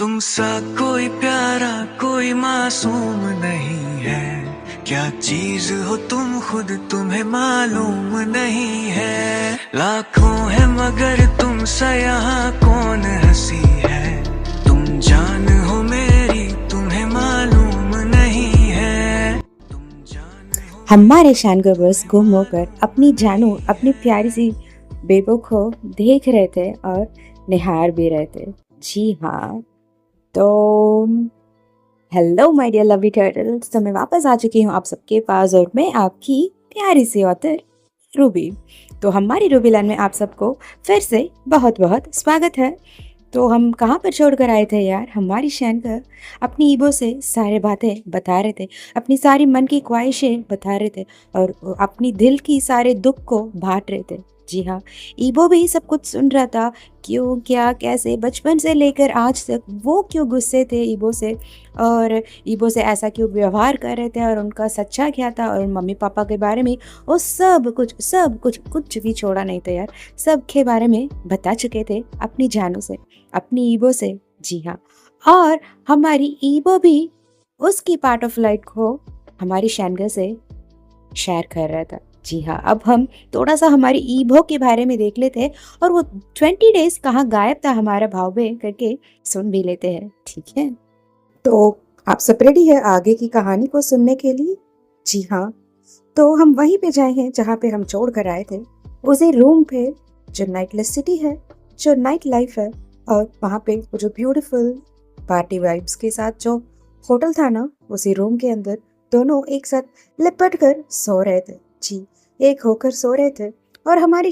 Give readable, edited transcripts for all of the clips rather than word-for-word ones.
तुमसा कोई प्यारा कोई मासूम नहीं है, क्या चीज हो तुम खुद तुम्हें मालूम नहीं है। लाखों है मगर तुमसा यहाँ कौन हंसी है, तुम जान हो मेरी तुम्हें मालूम नहीं है। तुम जान हो हमारे शानगर बस गुम होकर अपनी जानू अपनी प्यारी सी बेबो को देख रहे थे और निहार भी रहे थे। जी हाँ, तो hello my dear lovely turtles, तो मैं वापस आ चुकी हूँ आप सबके पास और मैं आपकी प्यारी सी ऑथर रूबी। तो हमारी रूबी लैंड में आप सबको फिर से बहुत बहुत स्वागत है। तो हम कहाँ पर छोड़ कर आए थे यार? हमारी शानगर अपनी ईबो से सारे बातें बता रहे थे, अपनी सारी मन की ख्वाहिशें बता रहे थे और अपनी दिल की सारे दुख को बांट रहे थे। जी हाँ, ईबो भी सब कुछ सुन रहा था, क्यों क्या कैसे बचपन से लेकर आज तक वो क्यों गुस्से थे ईबो से और ईबो से ऐसा क्यों व्यवहार कर रहे थे और उनका सच्चा क्या था और मम्मी पापा के बारे में वो सब कुछ कुछ भी छोड़ा नहीं था यार। सब के बारे में बता चुके थे अपनी जानों से, अपनी ईबो से। जी हाँ, और हमारी ईबो भी उसकी पार्ट ऑफ लाइफ को हमारी शानगर से शेयर कर रहा था। जी हाँ, अब हम थोड़ा सा हमारी ईबो के बारे में देख लेते हैं और वो 20 डेज कहाँ गायब था हमारा भाव बे करके सुन भी लेते हैं, ठीक है? तो आप सब रेडी है आगे की कहानी को सुनने के लिए? जी हाँ, तो हम वहीं पे जाए हैं जहाँ पे हम छोड़ कर आए थे, उसी रूम पे जो नाइटलेस सिटी है, जो नाइट लाइफ है, और वहाँ पे वो जो ब्यूटीफुल पार्टी वाइब्स के साथ जो होटल था ना, उसी रूम के अंदर दोनों एक साथ लिपट कर सो रहे थे। जी, एक होकर सो रहे थे और हमारी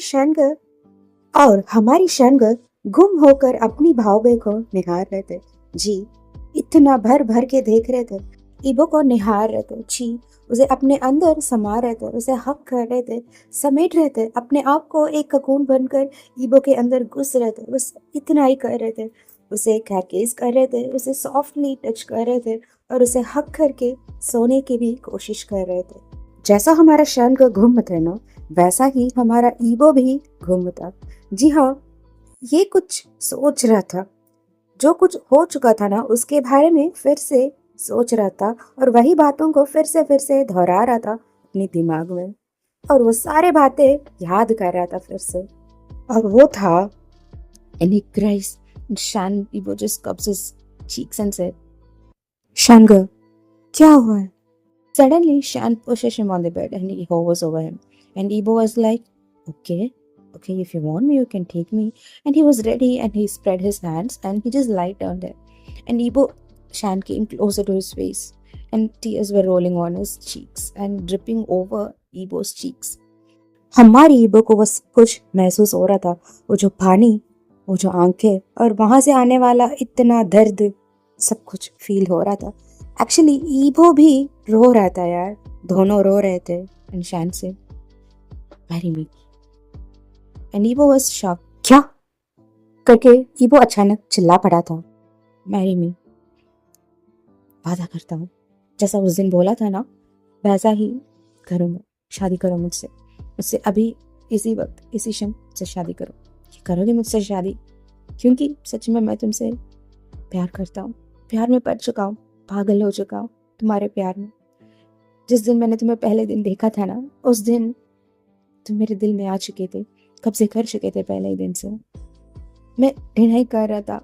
शानगर गुम होकर अपनी भावबे को निहार रहे थे। जी, इतना भर भर के देख रहे थे, ईबो को निहार रहे थे। जी, उसे अपने अंदर समा रहे थे, उसे हक कर रहे थे, समेट रहे थे, अपने आप को एक ककून बनकर ईबो के अंदर घुस रहे थे। बस इतना ही कर रहे थे, उसे कैकेज कर रहे थे, उसे सॉफ्टली टच कर रहे थे और उसे हक करके सोने की भी कोशिश कर रहे थे। जैसा हमारा शन का घुम था ना, वैसा ही हमारा ईबो भी घुम था। जी हाँ, ये कुछ सोच रहा था, जो कुछ हो चुका था ना उसके बारे में फिर से सोच रहा था और वही बातों को फिर से दोहरा रहा था अपने दिमाग में और वो सारे बातें याद कर रहा था फिर से। और वो था and he cries and Shan Ibo just cups his cheeks and said, Shangar, क्या हुआ है? Suddenly Shan pushes him on the bed and he hovers over him. And Ibo was like, okay, if you want me, you can take me. And he was ready and he spread his hands and he just lied down there. And Shan came closer to his face and tears were rolling on his cheeks and dripping over Ibo's cheeks. हमारी ईबो को वो सब कुछ महसूस हो रहा था, वो जो पानी, वो जो आंखें और वहां से आने वाला इतना दर्द, सब कुछ फील हो रहा था। एक्चुअली ईबो भी रो रहा था यार, दोनों रो रहे थे। एंड शैन से marry me and Ebo was shock, क्या करके ईबो अचानक चिल्ला पड़ा था। मैरी मी, वादा करता हूँ जैसा उस दिन बोला था ना वैसा ही करूँगा, शादी करो मुझसे अभी इसी वक्त इसी क्षण से शादी करो। करोगे मुझसे शादी? क्योंकि सच में मैं तुमसे प्यार करता हूँ, प्यार में पड़ चुका हूँ, पागल हो चुका हूँ तुम्हारे प्यार में। जिस दिन मैंने तुम्हें पहले दिन देखा था ना, उस दिन तुम मेरे दिल में आ चुके थे, कब्जे कर चुके थे पहले ही दिन से। मैं डिनाई कर रहा था,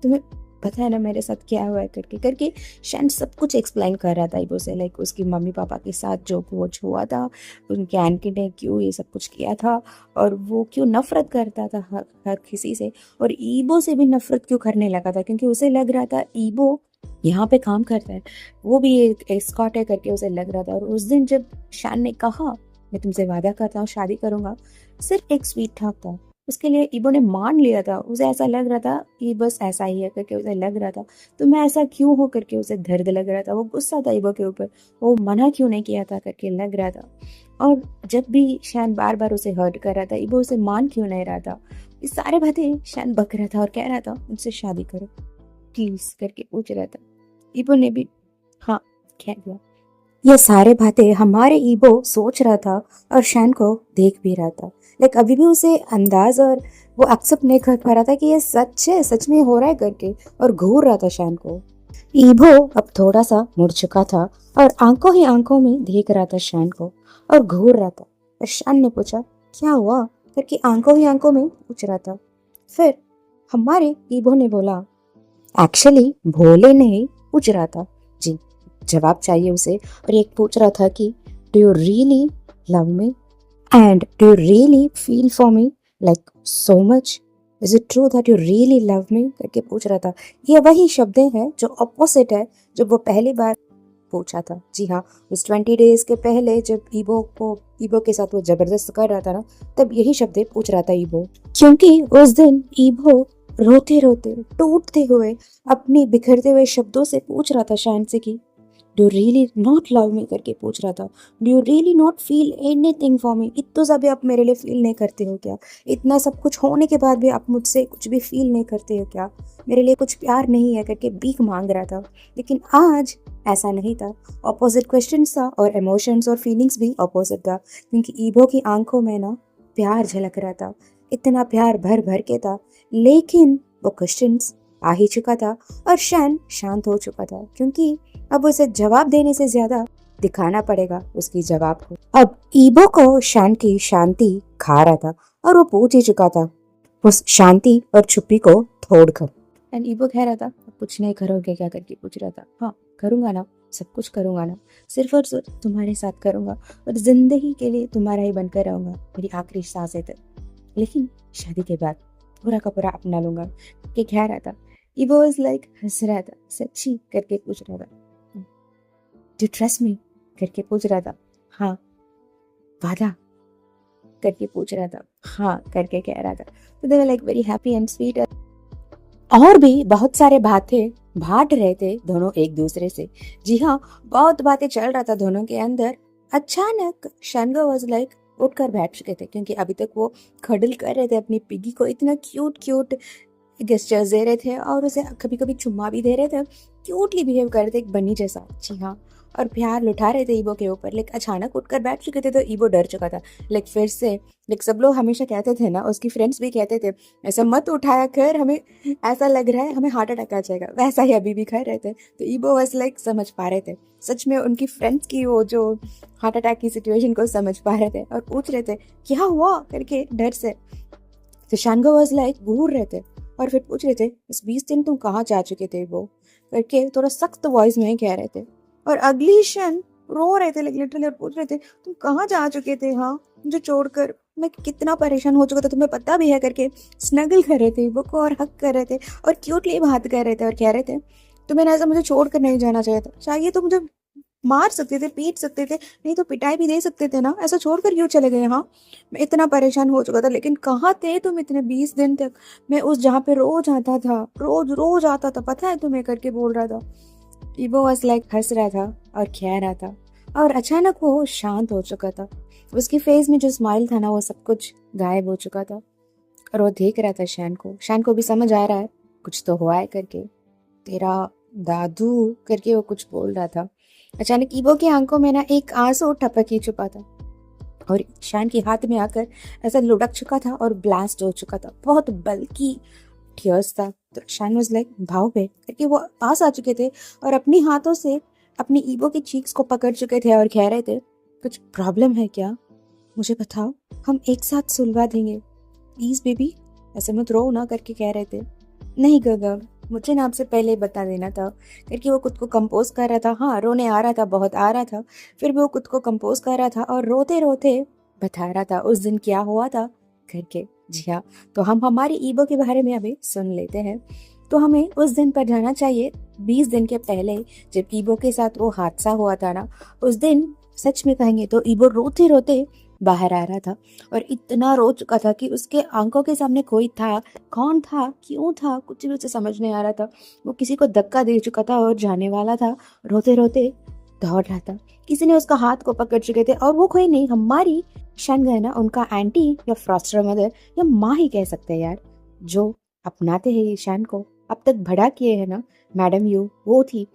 तुम्हें पता है ना मेरे साथ क्या हुआ है करके शैन सब कुछ एक्सप्लेन कर रहा था ईबो से, लाइक उसकी मम्मी पापा के साथ जो कुछ हुआ था, उनके आंटी ने क्यों ये सब कुछ किया था और वो क्यों नफरत करता था हर किसी से और ईबो से भी नफरत क्यों करने लगा था, क्योंकि उसे लग रहा था ईबो यहाँ पे काम करता है, वो भी एक एस्कॉर्ट है करके उसे लग रहा था। और उस दिन जब शैन ने कहा मैं तुमसे वादा करता हूँ शादी करूँगा, सिर्फ एक स्वीट टॉक था, उसके लिए ईबो ने मान लिया था। उसे ऐसा लग रहा था कि बस ऐसा ही है करके उसे लग रहा था, तो मैं ऐसा क्यों हो करके उसे दर्द लग रहा था, वो गुस्सा था ईबो के ऊपर, वो मना क्यों नहीं किया था करके लग रहा था। और जब भी शैन बार बार उसे हर्ट कर रहा था, ईबो उसे मान क्यों नहीं रहा था, ये सारे बातें शैन बक रहा था और कह रहा था मुझसे शादी करो प्लीज करके पूछ रहा था। ईबो ने भी हाँ कह दिया। ये सारे बातें हमारे ईबो सोच रहा था और शैन को देख भी रहा था, लाइक अभी भी उसे अंदाज और वो एक्सेप्ट नहीं कर पा रहा था कि ये सच है, सच में हो रहा है करके, और घूर रहा था शान को। ईबो अब थोड़ा सा मुड़ चुका था और आंखों ही आंखों में देख रहा था शान को और घूर रहा था। और शान ने पूछा क्या हुआ करके आंखों ही आंखों में पूछ रहा था। फिर हमारे ईबो ने बोला एक्चुअली भोले ने ही पूछ रहा था जी, जवाब चाहिए उसे, और एक पूछ रहा था कि do you really love me and do you really feel for me like so much, is it true that you really love me करके पूछ रहा था। ये वही शब्द है जो अपोजिट है जब वो पहली बार पूछा था। जी हाँ, उस 20 डेज के पहले जब ईबो के साथ वो जबरदस्त कर रहा था ना, तब यही शब्द पूछ रहा था ईबो, क्योंकि उस दिन ईबो रोते रोते टूटते हुए अपने बिखरते हुए शब्दों से पूछ रहा था शान से कि do really not love me करके पूछ रहा था, do you really not feel anything for me, इतना सा भी आप मेरे लिए फील नहीं करते हो क्या, इतना सब कुछ होने के बाद भी आप मुझसे कुछ भी फील नहीं करते हो क्या, मेरे लिए कुछ प्यार नहीं है करके भीख मांग रहा था। लेकिन आज ऐसा नहीं था, ऑपोजिट क्वेश्चन था और इमोशंस और फीलिंग्स भी ऑपोजिट था, क्योंकि ईबो की आंखों में ना प्यार झलक रहा था, इतना प्यार भर भर के था। लेकिन वो क्वेश्चंस आ ही चुका था और शान शांत हो चुका था, क्योंकि अब उसे जवाब देने से ज्यादा दिखाना पड़ेगा उसकी जवाब को। अब ईबो को शान की शांति खा रहा था और वो पूछ ही चुका था उस शांति और चुप्पी को तोड़कर। एंड ईबो कह रहा था कुछ नहीं करोगे क्या करके पूछ रहा था। हाँ करूंगा ना, सब कुछ करूंगा ना, सिर्फ और सिर्फ तुम्हारे साथ करूंगा और जिंदगी के लिए तुम्हारा ही बनकर रहूंगा मेरी आखिरी सांसें तक, लेकिन शादी के बाद पूरा का पूरा अपना लूंगा कि कह रहा था। ईबो वाज लाइक हंस रहा था, सच्ची करके पूछ रहा था, डू ट्रस्ट मी करके पूछ रहा था, हाँ वादा करके पूछ रहा था, हाँ करके कह रहा था। तो they were like very happy and sweet. और भी बहुत सारे बातें बांट रहे थे दोनों एक दूसरे से। जी हाँ, बहुत बातें चल रहा था दोनों के अंदर। अचानक शनगो वाज लाइक उठकर बैठ चुके थे, क्योंकि अभी तक वो खडल कर रहे थे अपनी पिगी को, इतना क्यूट क्यूट गेस्चर्स दे रहे थे और उसे कभी कभी चुम्मा भी दे रहे थे, क्यूटली बिहेव कर रहे थे एक बन्नी जैसा। जी हाँ, और प्यार लुटा रहे थे ईबो के ऊपर। लेकिन अचानक उठकर बैठ चुके थे तो ईबो डर चुका था। लेकिन फिर से लेकिन सब लोग हमेशा कहते थे ना, उसकी फ्रेंड्स भी कहते थे ऐसा मत उठाया कर, हमें ऐसा लग रहा है हमें हार्ट अटैक आ जाएगा, वैसा ही अभी भी कर रहे थे। तो ईबो बस लाइक समझ पा रहे थे सच में उनकी फ्रेंड्स की वो जो हार्ट अटैक की सिचुएशन को समझ पा रहे थे और पूछ रहे थे क्या हुआ करके डर से। तो शानगो वाज लाइक घूर रहे थे और फिर पूछ रहे थे इस 20 दिन तुम कहाँ जा चुके थे वो करके थोड़ा सख्त वॉइस में कह रहे थे। और अगली क्षण रो रहे थे लिटरली और पूछ रहे थे तुम कहाँ जा चुके थे, हाँ मुझे छोड़कर, मैं कितना परेशान हो चुका था तुम्हें पता भी है करके स्नगल कर रहे थे वो को और हक कर रहे थे और क्यूटली बात कर रहे थे और कह रहे थे तुम्हें ऐसा मुझे छोड़कर नहीं जाना चाहिए था, चाहिए तो मुझे मार सकते थे, पीट सकते थे, नहीं तो पिटाई भी दे सकते थे ना, ऐसा छोड़कर क्यों चले गए। हाँ मैं इतना परेशान हो चुका था, लेकिन कहाँ थे तुम इतने 20 दिन तक, मैं उस जहाँ पे रोज आता था, रोज रोज आता था, पता है तुम्हें करके बोल रहा था। ईबो वाज लाइक हंस रहा था और कह रहा था और अचानक वो शांत हो चुका था। उसकी फेस में जो स्माइल था ना वो सब कुछ गायब हो चुका था और वो देख रहा था शैन को। शैन को भी समझ आ रहा है कुछ तो हुआ है करके, तेरा दादू करके वो कुछ बोल रहा था। अचानक ईबो की आंखों में ना एक आंसू टपक ही चुका था और शैन के हाथ में आकर ऐसा लुढ़क चुका था और ब्लास्ट हो चुका था, बहुत बल्कि टीयर्स था। तो शैन वाज लाइक भाव पे करके वो पास आ चुके थे और अपनी हाथों से अपनी ईबो की चीक्स को पकड़ चुके थे और कह रहे थे कुछ प्रॉब्लम है क्या, मुझे बताओ, हम एक साथ सुलवा देंगे, प्लीज बेबी, ऐसे मत रो ना करके कह रहे थे। नहीं गगन, मुझे ना आपसे पहले बता देना था करके वो खुद को कंपोज कर रहा था। हाँ रोने आ रहा था, बहुत आ रहा था, फिर भी वो खुद को कंपोज कर रहा था और रोते रोते बता रहा था उस दिन क्या हुआ था करके। जी हाँ, तो हम हमारी ईबो के बारे में अभी सुन लेते हैं। तो हमें उस दिन पर जाना चाहिए 20 दिन के पहले जब ईबो के साथ वो हादसा हुआ था ना। उस दिन सच में कहेंगे तो ईबो रोते रोते बाहर आ रहा था और इतना रो चुका था कि उसके आंखों के सामने कोई था, कौन था, क्यों था, कुछ भी उसे समझ नहीं आ रहा था। वो किसी को धक्का दे चुका था और जाने वाला था, रोते रोते दौड़ रहा था। किसी ने उसका हाथ को पकड़ चुके थे और वो कोई नहीं, हमारी शन है ना, उनका आंटी या फॉस्टर मदर या माँ ही कह सकते हैं यार, जो अपनाते हैं ईशान को, अब तक भड़ा किए है ना मैडम यू, वो थी।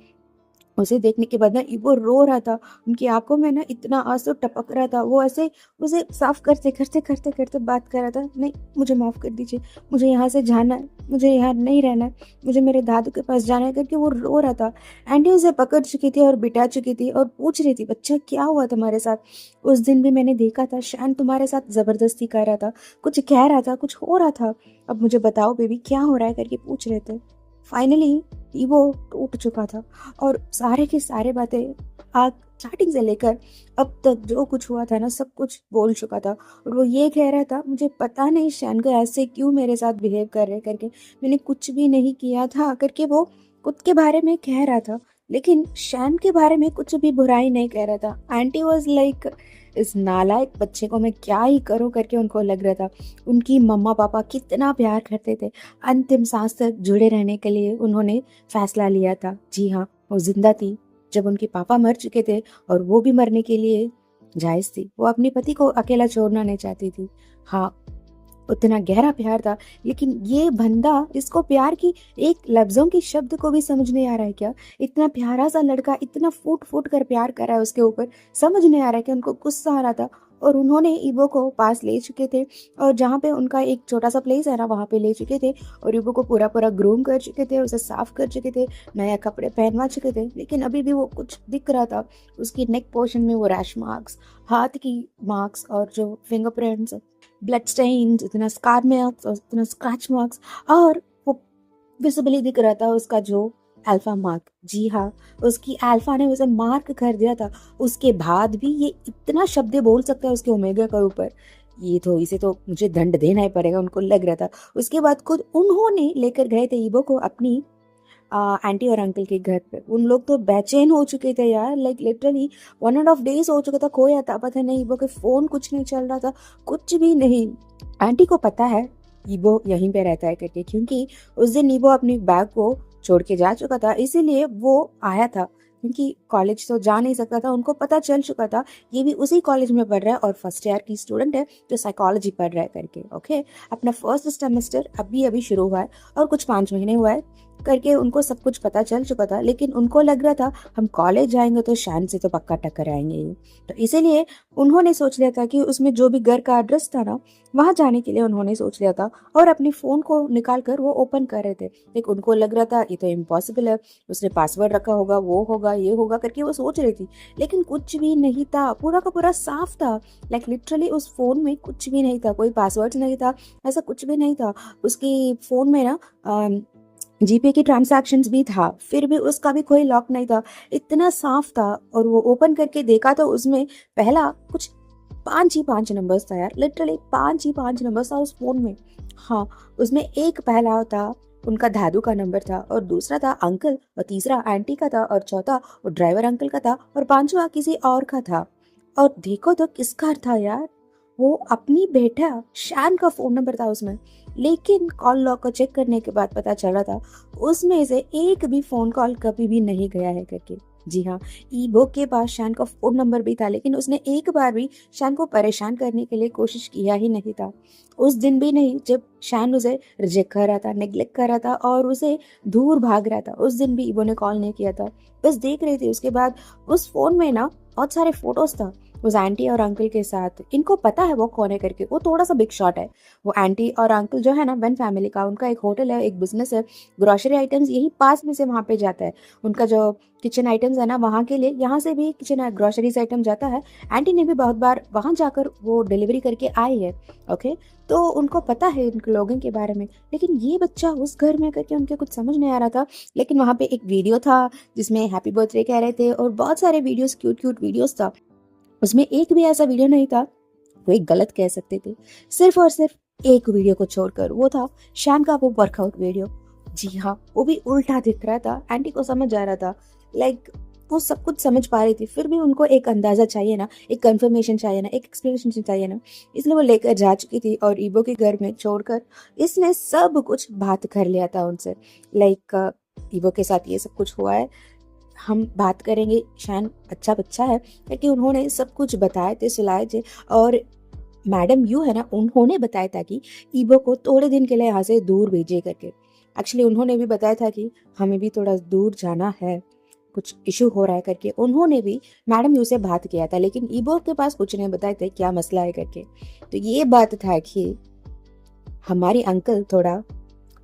उसे देखने के बाद ना वो रो रहा था, उनकी आँखों में ना इतना आँसू टपक रहा था, वो ऐसे उसे साफ करते बात कर रहा था, "नहीं, मुझे माफ़ कर दीजिए, मुझे यहाँ से जाना है, मुझे यहाँ नहीं रहना है, मुझे मेरे दादू के पास जाना है", करके वो रो रहा था। आंटी उसे पकड़ चुकी थी और बिठा चुकी थी और पूछ रही थी, "बच्चा क्या हुआ तुम्हारे साथ? उस दिन भी मैंने देखा था शैन तुम्हारे साथ ज़बरदस्ती कर रहा था, कुछ कह रहा था, कुछ हो रहा था, अब मुझे बताओ बेबी क्या हो रहा है?" करके पूछ रहे थे। फाइनली ईवो टूट चुका था और सारे की सारे बातें आज स्टार्टिंग से लेकर अब तक जो कुछ हुआ था ना सब कुछ बोल चुका था। और वो ये कह रहा था, मुझे पता नहीं शैन को ऐसे क्यों मेरे साथ बिहेव कर रहे करके, मैंने कुछ भी नहीं किया था करके वो खुद के बारे में कह रहा था, लेकिन शैन के बारे में कुछ भी बुराई नहीं कह रहा था। आंटी वॉज लाइक, इस नालायक बच्चे को मैं क्या ही करूं करके उनको लग रहा था। उनकी मम्मा पापा कितना प्यार करते थे, अंतिम सांस तक जुड़े रहने के लिए उन्होंने फैसला लिया था। जी हाँ, वो जिंदा थी जब उनके पापा मर चुके थे और वो भी मरने के लिए जायज थी। वो अपने पति को अकेला छोड़ना नहीं चाहती थी। हाँ, उतना गहरा प्यार था, लेकिन ये बंदा इसको प्यार की एक लफ्जों की शब्द को भी समझ नहीं आ रहा है क्या? इतना प्यारा सा लड़का इतना फूट फूट कर प्यार कर रहा है उसके ऊपर, समझ नहीं आ रहा है कि उनको गुस्सा आ रहा था। और उन्होंने ईवो को पास ले चुके थे और जहाँ पे उनका एक छोटा सा प्लेस है ना वहाँ पे ले चुके थे और ईवो को पूरा पूरा ग्रूम कर चुके थे, उसे साफ कर चुके थे, नया कपड़े पहनवा चुके थे, लेकिन अभी भी वो कुछ दिख रहा था। उसकी नेक पोर्शन में वो रैश मार्क्स, हाथ की मार्क्स और जो फिंगरप्रिंट्स, ब्लड स्टेन्स, इतना स्कार मार्क्स और इतना स्क्रैच मार्क्स, और वो विजिबली दिख रहा था उसका जो अल्फा मार्क। जी हाँ, उसकी अल्फा ने उसे मार्क कर दिया था। उसके बाद भी ये इतना शब्द बोल सकता है उसके ओमेगा के ऊपर, ये तो इसे तो मुझे दंड देना ही पड़ेगा, उनको लग रहा था। उसके बाद खुद उन्होंने लेकर गए थे ईबो को अपनी आंटी और अंकल के घर पे। उन लोग तो बेचैन हो चुके थे यार, लाइक लिटरली 1.5 days हो चुका था खोया था, पता नहीं ईबो के फोन कुछ नहीं चल रहा था, कुछ भी नहीं। आंटी को पता है ईबो यहीं पे रहता है करके, क्योंकि उस दिन ईबो अपनी बैग को छोड़ के जा चुका था, इसीलिए वो आया था, क्योंकि कॉलेज तो जा नहीं सकता था, उनको पता चल चुका था ये भी उसी कॉलेज में पढ़ रहा है और फर्स्ट ईयर की स्टूडेंट है जो साइकोलॉजी पढ़ रहा है करके। ओके, अपना फर्स्ट सेमेस्टर अभी अभी शुरू हुआ है और कुछ 5 महीने हुआ है करके उनको सब कुछ पता चल चुका था, लेकिन उनको लग रहा था हम कॉलेज जाएंगे तो शैन से तो पक्का टक्कर आएंगे ही। तो इसीलिए उन्होंने सोच लिया था कि उसमें जो भी घर का एड्रेस था ना वहां जाने के लिए उन्होंने सोच लिया था और अपनी फोन को निकाल कर वो ओपन कर रहे थे। लेकिन उनको लग रहा था ये तो इम्पॉसिबल है, उसने पासवर्ड रखा होगा, वो होगा ये होगा करके वो सोच रही थी, लेकिन कुछ भी नहीं था, पूरा का पूरा साफ था। लाइक लिटरली उस फोन में कुछ भी नहीं था, कोई पासवर्ड नहीं था, ऐसा कुछ भी नहीं था। उसकी फोन में ना जीपे की ट्रांजैक्शंस भी था, फिर भी उसका भी कोई लॉक नहीं था, इतना साफ था। और वो ओपन करके देखा तो उसमें पहला कुछ 5 ही 5 नंबर्स था यार, लिटरली 5 ही 5 नंबर्स था उस फोन में। हाँ, उसमें एक पहला था उनका दादू का नंबर था और दूसरा था अंकल और तीसरा आंटी का था और चौथा वो ड्राइवर अंकल का था और पांचवा किसी और का था। और देखो तो किसका था यार, वो अपनी बेटा शैन का फोन नंबर था उसमें। लेकिन कॉल लॉग को चेक करने के बाद पता चला था उसमें से एक भी फोन कॉल कभी भी नहीं गया है करके। जी हाँ, ईबो के पास शैन का फोन नंबर भी था, लेकिन उसने एक बार भी शैन को परेशान करने के लिए कोशिश किया ही नहीं था। उस दिन भी नहीं जब शैन उसे रिजेक्ट कर रहा था, नेग्लेक्ट कर रहा था और उसे दूर भाग रहा था, उस दिन भी ईबो ने कॉल नहीं किया था, बस देख रही थी। उसके बाद उस फोन में ना बहुत सारे फोटोज था उस आंटी और अंकल के साथ। इनको पता है वो कौन है करके, वो थोड़ा सा बिग शॉट है। वो आंटी और अंकल जो है ना वन फैमिली का, उनका एक होटल है, एक बिजनेस है, ग्रोसरी आइटम्स यही पास में से वहाँ पे जाता है। उनका जो किचन आइटम्स है ना वहाँ के लिए यहाँ से भी किचन ग्रोसरीज आइटम जाता है। आंटी ने भी बहुत बार वहाँ जाकर वो डिलीवरी करके आई है। ओके, तो उनको पता है इन लोगों के बारे में, लेकिन ये बच्चा उस घर में करके उनके कुछ समझ नहीं आ रहा था। लेकिन वहाँ पे एक वीडियो था जिसमें हैप्पी बर्थडे कह रहे थे और बहुत सारे वीडियोस, क्यूट क्यूट वीडियोस था। उसमें एक भी ऐसा वीडियो नहीं था कोई गलत कह सकते थे, सिर्फ और सिर्फ एक वीडियो को छोड़कर, वो था शैन का वो वर्कआउट वीडियो। जी हाँ, वो भी उल्टा दिख रहा था। आंटी को समझ आ रहा था, लाइक वो सब कुछ समझ पा रही थी, फिर भी उनको एक अंदाजा चाहिए ना, एक कंफर्मेशन चाहिए ना, एक एक्सप्लेनेशन चाहिए ना, इसलिए वो लेकर जा चुकी थी और ईबो के घर में छोड़कर इसने सब कुछ बात कर लिया था उनसे। लाइक ईबो के साथ ये सब कुछ हुआ है, हम बात करेंगे, शैन अच्छा बच्चा है क्योंकि उन्होंने सब कुछ बताए थे, सुलाए थे। और मैडम यू है ना, उन्होंने बताया था कि ईबो को थोड़े दिन के लिए यहाँ से दूर भेजिए करके। एक्चुअली उन्होंने भी बताया था कि हमें भी थोड़ा दूर जाना है, कुछ इशू हो रहा है करके उन्होंने भी मैडम यू से बात किया था, लेकिन ईबो के पास कुछ नहीं बताए थे क्या मसला है करके। तो ये बात था कि हमारी अंकल थोड़ा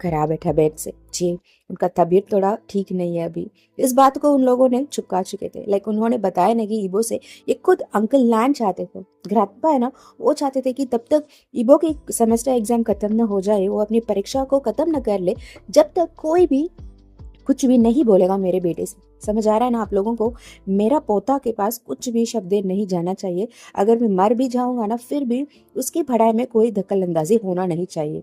खराब है तबीयत से जी, उनका तबीयत थोड़ा ठीक नहीं है अभी। इस बात को उन लोगों ने चुपका चुके थे, लाइक उन्होंने बताया नहीं कि ईबो से। ये खुद अंकल लैंड चाहते थे, ग्रैंडपा है ना, वो चाहते थे कि तब तक ईबो की सेमेस्टर एग्जाम खत्म न हो जाए, वो अपनी परीक्षा को खत्म न कर ले, जब तक कोई भी कुछ भी नहीं बोलेगा मेरे बेटे से। समझ आ रहा है ना आप लोगों को? मेरा पोता के पास कुछ भी शब्द नहीं जाना चाहिए। अगर मैं मर भी जाऊंगा ना, फिर भी उसकी पढ़ाई में कोई दखल अंदाजी होना नहीं चाहिए।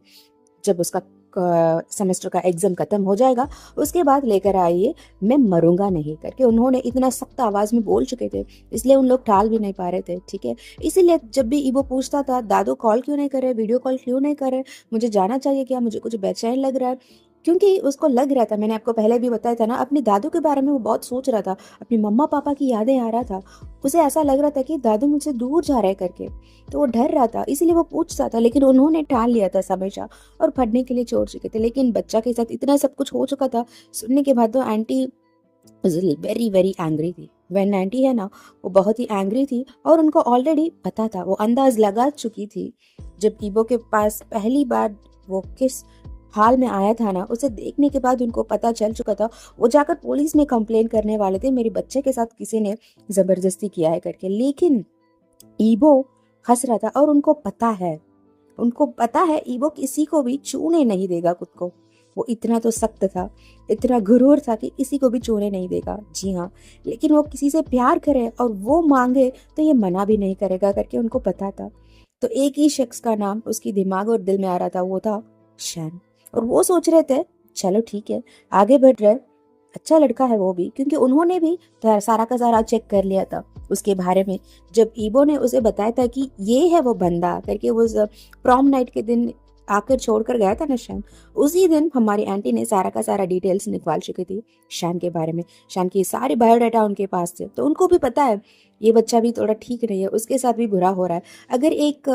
जब उसका सेमेस्टर का एग्जाम खत्म हो जाएगा उसके बाद लेकर आइए, मैं मरूंगा नहीं करके उन्होंने इतना सख्त आवाज में बोल चुके थे। इसलिए उन लोग टाल भी नहीं पा रहे थे, ठीक है। इसीलिए जब भी ईबो पूछता था दादू कॉल क्यों नहीं करे, वीडियो कॉल क्यों नहीं करे, मुझे जाना चाहिए क्या, मुझे कुछ बेचैन लग रहा है, क्योंकि उसको लग रहा था, मैंने आपको पहले भी बताया था ना, अपने दादू के बारे में वो बहुत सोच रहा था, अपनी मम्मा पापा की यादें आ रहा था। उसे ऐसा लग रहा था कि दादू मुझसे दूर जा रहे करके, तो वो डर रहा था, इसीलिए वो पूछता था। लेकिन उन्होंने टाल लिया था हमेशा और पढ़ने के लिए छोड़ चुके थे। लेकिन बच्चा के साथ इतना सब कुछ हो चुका था, सुनने के बाद तो आंटी वेरी वेरी एंग्री थी। वेन आंटी है ना, वो बहुत ही एंग्री थी और उनको ऑलरेडी पता था, वो अंदाज लगा चुकी थी। जब ईबो के पास पहली बार वो किस हाल में आया था ना, उसे देखने के बाद उनको पता चल चुका था। वो जाकर पुलिस में कंप्लेन करने वाले थे, मेरे बच्चे के साथ किसी ने जबरदस्ती किया है करके। लेकिन ईबो हंस रहा था और उनको पता है ईबो किसी को भी छूने नहीं देगा खुद को। वो इतना तो सख्त था, इतना गुरूर था कि किसी को भी छूने नहीं देगा। जी हाँ, लेकिन वो किसी से प्यार करे और वो मांगे तो ये मना भी नहीं करेगा करके उनको पता था। तो एक ही शख्स का नाम उसकी दिमाग और दिल में आ रहा था, वो था शैन। और वो सोच रहे थे चलो ठीक है, आगे बढ़ रहे, अच्छा लड़का है वो भी, क्योंकि उन्होंने भी सारा का सारा चेक कर लिया था उसके बारे में। जब ईबो ने उसे बताया था कि ये है वो बंदा करके, वो प्रॉम नाइट के दिन आकर छोड़कर गया था ना शैन, उसी दिन हमारी आंटी ने सारा का सारा डिटेल्स निकाल चुकी थी शैन के बारे में। शैन की सारी बायोडाटा उनके पास थे, तो उनको भी पता है ये बच्चा भी थोड़ा ठीक नहीं है, उसके साथ भी बुरा हो रहा है। अगर एक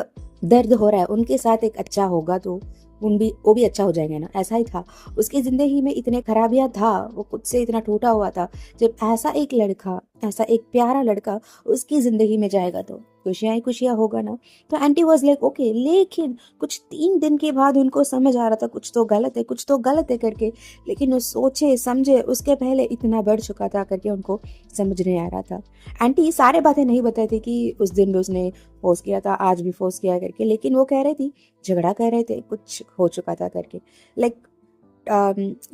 दर्द हो रहा है उनके साथ एक अच्छा होगा तो वो भी अच्छा हो जाएंगे ना, ऐसा ही था। उसकी जिंदगी में इतने खराबियां था, वो खुद से इतना टूटा हुआ था। जब ऐसा एक लड़का, ऐसा एक प्यारा लड़का उसकी जिंदगी में जाएगा तो खुशियां ही खुशियां होगा ना। तो आंटी वॉज लाइक ओके। लेकिन कुछ 3 दिन के बाद उनको समझ आ रहा था कुछ तो गलत है, कुछ तो गलत है करके। लेकिन वो सोचे समझे उसके पहले इतना बढ़ चुका था करके उनको समझ नहीं आ रहा था। आंटी सारे बातें नहीं बताई थी कि उस दिन भी उसने फोर्स किया था, आज भी फोर्स किया करके, लेकिन वो कह रही थी झगड़ा कर रहे थे, कुछ हो चुका था करके। लाइक